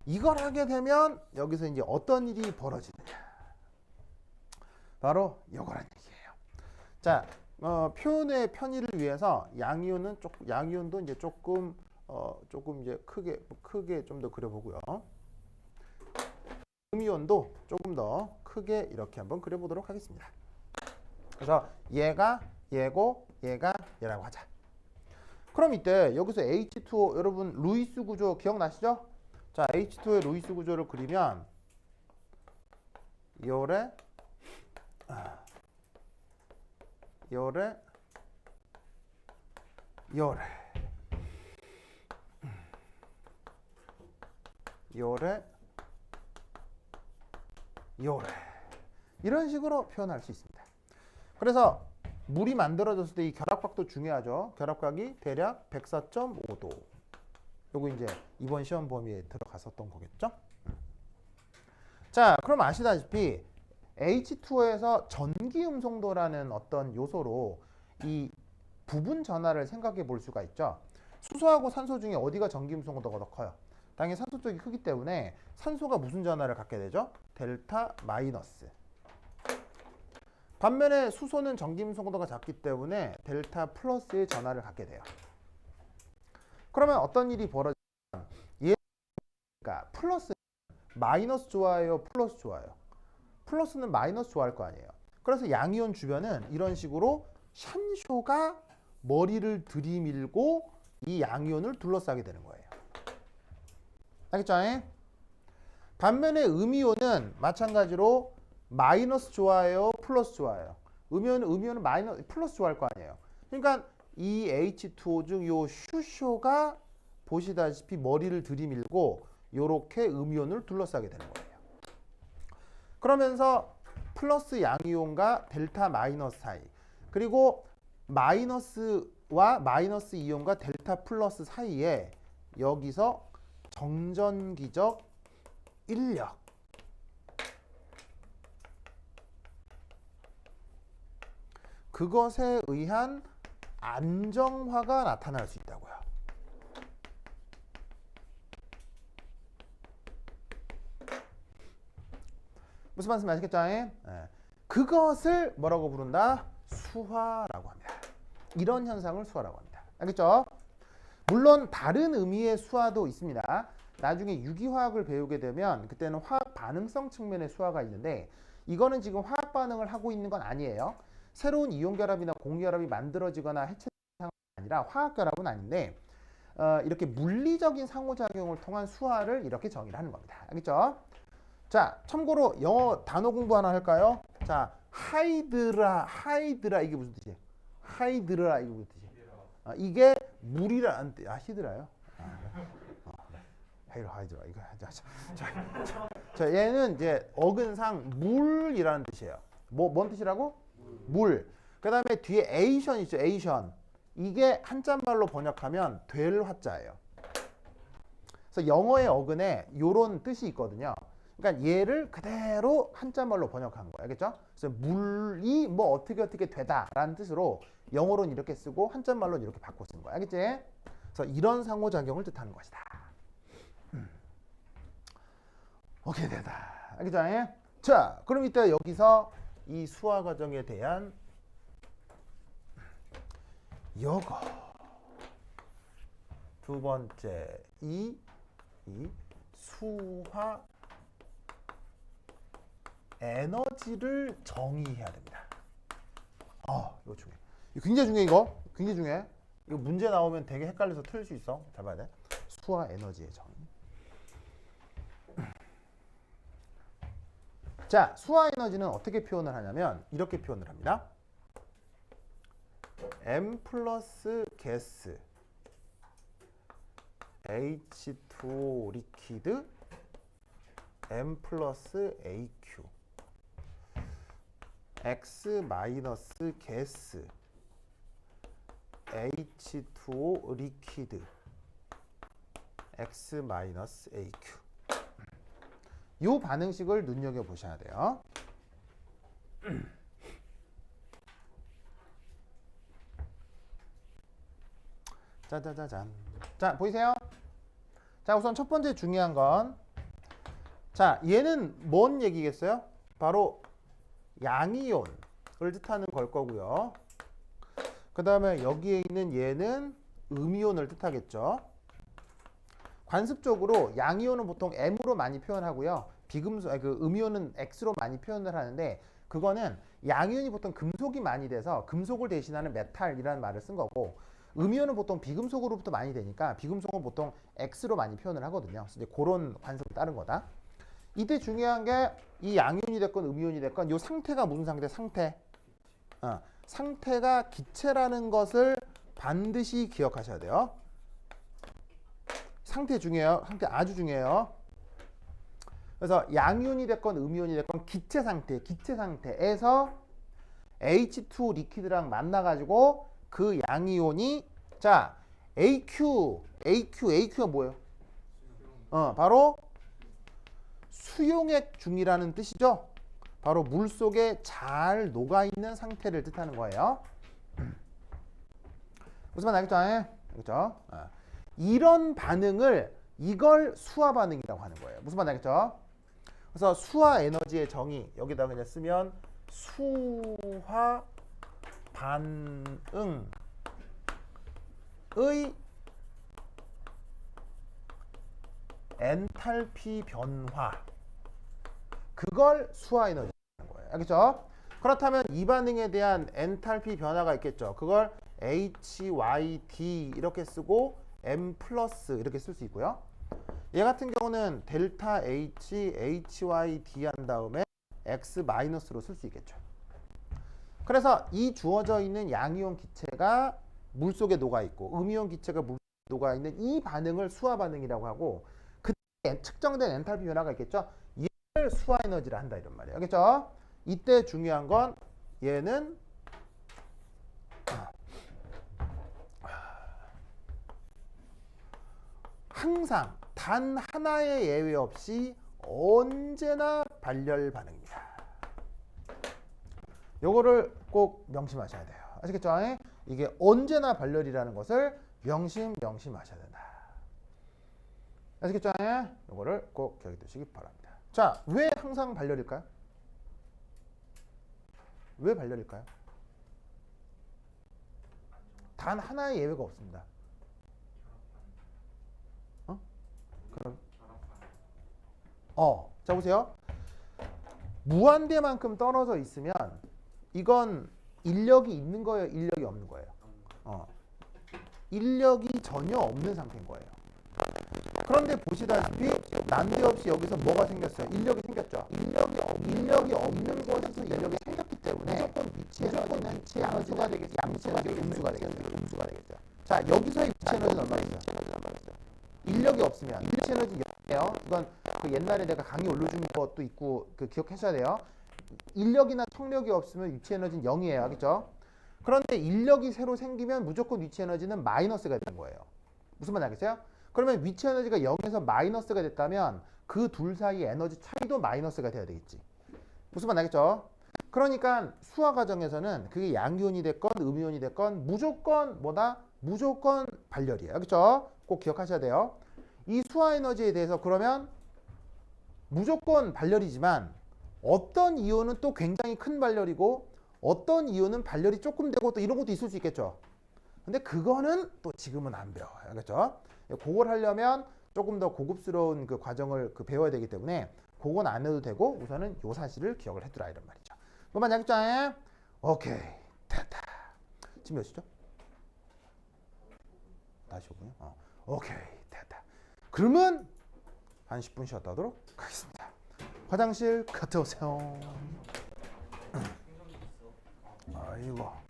Speaker 1: 이걸 하게 되면 여기서 이제 어떤 일이 벌어지느냐. 바로 이거란 얘기예요. 자, 표현의 편의를 위해서 양이온도 이제 조금 이제 크게 좀 더 그려보고요. 음이온도 조금 더 크게 이렇게 한번 그려보도록 하겠습니다. 그래서 얘가 얘고 얘가 얘라고 하자. 그럼 이때 여기서 H2O 여러분 루이스 구조 기억나시죠? 자, H2O의 루이스 구조를 그리면 요래 요래 요래 요래 요래 이런 식으로 표현할 수 있습니다. 그래서 물이 만들어졌을 때 이 결합각도 중요하죠. 결합각이 대략 104.5도. 요거 이제 이번 시험 범위에 들어갔었던 거겠죠. 자, 그럼 아시다시피 H2O에서 전기 음성도라는 어떤 요소로 이 부분 전하를 생각해 볼 수가 있죠. 수소하고 산소 중에 어디가 전기 음성도가 더 커요? 당연히 산소 쪽이 크기 때문에 산소가 무슨 전하를 갖게 되죠? 델타 마이너스. 반면에 수소는 전기 음성도가 작기 때문에 델타 플러스의 전하를 갖게 돼요. 그러면 어떤 일이 벌어지면 얘가 플러스 마이너스 좋아요, 플러스 좋아요. 플러스는 마이너스 좋아할 거 아니에요. 그래서 양이온 주변은 이런 식으로 샴쇼가 머리를 들이밀고 이 양이온을 둘러싸게 되는 거예요. 알겠죠? 반면에 음이온은 마찬가지로 마이너스 좋아요, 플러스 좋아요. 음이온은 마이너스 플러스 좋아할 거 아니에요. 그러니까 이 H2O 중 요 슈쇼가 보시다시피 머리를 들이밀고 요렇게 음이온을 둘러싸게 되는 거예요. 그러면서 플러스 양이온과 델타 마이너스 사이, 그리고 마이너스와 마이너스 이온과 델타 플러스 사이에 여기서 정전기적 인력, 그것에 의한 안정화가 나타날 수 있다고요. 무슨 말씀 아시겠죠? 그것을 뭐라고 부른다? 수화라고 합니다. 이런 현상을 수화라고 합니다. 알겠죠? 물론 다른 의미의 수화도 있습니다. 나중에 유기화학을 배우게 되면 그때는 화학 반응성 측면의 수화가 있는데 이거는 지금 화학 반응을 하고 있는 건 아니에요. 새로운 이온 결합이나 공유결합이 만들어지거나 해체되는 상황이 아니라 화학 결합은 아닌데 이렇게 물리적인 상호작용을 통한 수화를 이렇게 정의를 하는 겁니다. 알겠죠? 자, 참고로 영어 단어 공부 하나 할까요? 자, 하이드라 이게 무슨 뜻이에요? 하이드라 이게 무슨 뜻이에요? 이게 물이라는 뜻. 히드라요? 하이드라 이거. 자, 얘는 이제 어근상 물이라는 뜻이에요. 뭔 뜻이라고? 물. 그다음에 뒤에 에이션 있죠. 에이션. 이게 한자말로 번역하면 될 화자예요. 그래서 영어의 어근에 이런 뜻이 있거든요. 그러니까 얘를 그대로 한자말로 번역한 거예요. 알겠죠? 그래서 물이 뭐 어떻게 되다라는 뜻으로 영어로는 이렇게 쓰고 한자말로는 이렇게 바꿔 쓴 거예요. 알겠지? 그래서 이런 상호작용을 뜻하는 것이다. 오케이 되다. 알겠죠? 예? 자, 그럼 이따 여기서 이 수화 과정에 대한 요거 두 번째 이 수화 에너지를 정의해야 됩니다. 이거 중요해. 이거 굉장히 중요해. 이거 굉장히 중요해. 이거 문제 나오면 되게 헷갈려서 틀릴 수 있어. 잘 봐야 돼. 수화 에너지의 정의. 자, 수화 에너지는 어떻게 표현을 하냐면 이렇게 표현을 합니다. M 플러스 가스 H2O 리퀴드 M 플러스 AQ X 마이너스 가스 H2O 리퀴드 X 마이너스 AQ 요 반응식을 눈여겨보셔야 돼요. 짜자자잔. 자, 보이세요? 자, 우선 첫 번째 중요한 건 자, 얘는 뭔 얘기겠어요? 바로 양이온을 뜻하는 걸 거고요. 그 다음에 여기에 있는 얘는 음이온을 뜻하겠죠. 관습적으로 양이온은 보통 M으로 많이 표현하고요. 음이온은 X로 많이 표현을 하는데 그거는 양이온이 보통 금속이 많이 돼서 금속을 대신하는 메탈이라는 말을 쓴 거고 음이온은 보통 비금속으로부터 많이 되니까 비금속은 보통 X로 많이 표현을 하거든요. 그래서 이제 그런 관습을 따른 거다. 이때 중요한 게 이 양이온이 됐건 음이온이 됐건 이 상태가 무슨 상태? 상태가 기체라는 것을 반드시 기억하셔야 돼요. 상태 중요해요. 상태 아주 중요해요. 그래서 양이온이 됐건 음이온이 됐건 기체 상태에서 H2O 리퀴드랑 만나가지고 그 양이온이 자 AQ가 뭐예요? 바로 수용액 중이라는 뜻이죠. 바로 물 속에 잘 녹아있는 상태를 뜻하는 거예요. 무슨 말 알겠죠? 알겠죠? 이런 반응을 이걸 수화 반응이라고 하는 거예요. 무슨 말 알겠죠? 그래서 수화 에너지의 정의 여기다 그냥 쓰면 수화 반응의 엔탈피 변화 그걸 수화 에너지라는 거예요. 알겠죠? 그렇다면 이 반응에 대한 엔탈피 변화가 있겠죠. 그걸 HYD 이렇게 쓰고 M 플러스 이렇게 쓸 수 있고요. 얘 같은 경우는 델타 H, HYD 한 다음에 X 마이너스로 쓸 수 있겠죠. 그래서 이 주어져 있는 양이온 기체가 물속에 녹아있고 음이온 기체가 물속에 녹아있는 이 반응을 수화 반응이라고 하고 그때 측정된 엔탈피 변화가 있겠죠. 얘를 수화 에너지라 한다 이런 말이에요. 알겠죠? 이때 중요한 건 얘는 항상 단 하나의 예외 없이 언제나 발열 반응입니다. 요거를 꼭 명심하셔야 돼요. 아시겠죠? 이게 언제나 발열이라는 것을 명심하셔야 된다. 아시겠죠? 요거를 꼭 기억해 두시기 바랍니다. 자, 왜 항상 발열일까요? 왜 발열일까요? 단 하나의 예외가 없습니다. 그럼 자 보세요. 무한대만큼 떨어져 있으면 이건 인력이 있는 거예요, 인력이 없는 거예요? 인력이 전혀 없는 상태인 거예요. 그런데 보시다시피 난데없이 여기서 뭐가 생겼어요? 인력이 생겼죠. 인력이 없는 곳에서 인력이 생겼기 때문에 무조건 위치 에너지가 되겠죠. 양수가 되겠죠. 자, 여기서의 위치 에너지는 얼마겠어요? 인력이 없으면 위치 에너지 0이에요. 이건 그 옛날에 내가 강의 올려준 것도 있고 그 기억하셔야 돼요. 인력이나 청력이 없으면 위치 에너지는 0이에요. 알겠죠? 그런데 인력이 새로 생기면 무조건 위치 에너지는 마이너스가 되는 거예요. 무슨 말인지 알겠어요? 그러면 위치 에너지가 0에서 마이너스가 됐다면 그 둘 사이 에너지 차이도 마이너스가 돼야 되겠지. 무슨 말인지 알겠죠? 그러니까 수화 과정에서는 그게 양이온이 됐건 음이온이 됐건 무조건 무조건 발열이에요. 알겠죠? 꼭 기억하셔야 돼요. 이 수화 에너지에 대해서 그러면 무조건 발열이지만 어떤 이온은 또 굉장히 큰 발열이고 어떤 이온은 발열이 조금 되고 또 이런 것도 있을 수 있겠죠. 근데 그거는 또 지금은 안 배워요. 알겠죠? 그걸 하려면 조금 더 고급스러운 그 과정을 배워야 되기 때문에 그건 안 해도 되고 우선은 요 사실을 기억을 해두라 이런 말이죠. 그만 약자. 오케이 됐다. 지금 몇 시죠? 다시 오고요. 오케이 됐다. 그러면 한 10분 쉬었다 하도록 하겠습니다. 화장실 갔다 오세요. 아이고.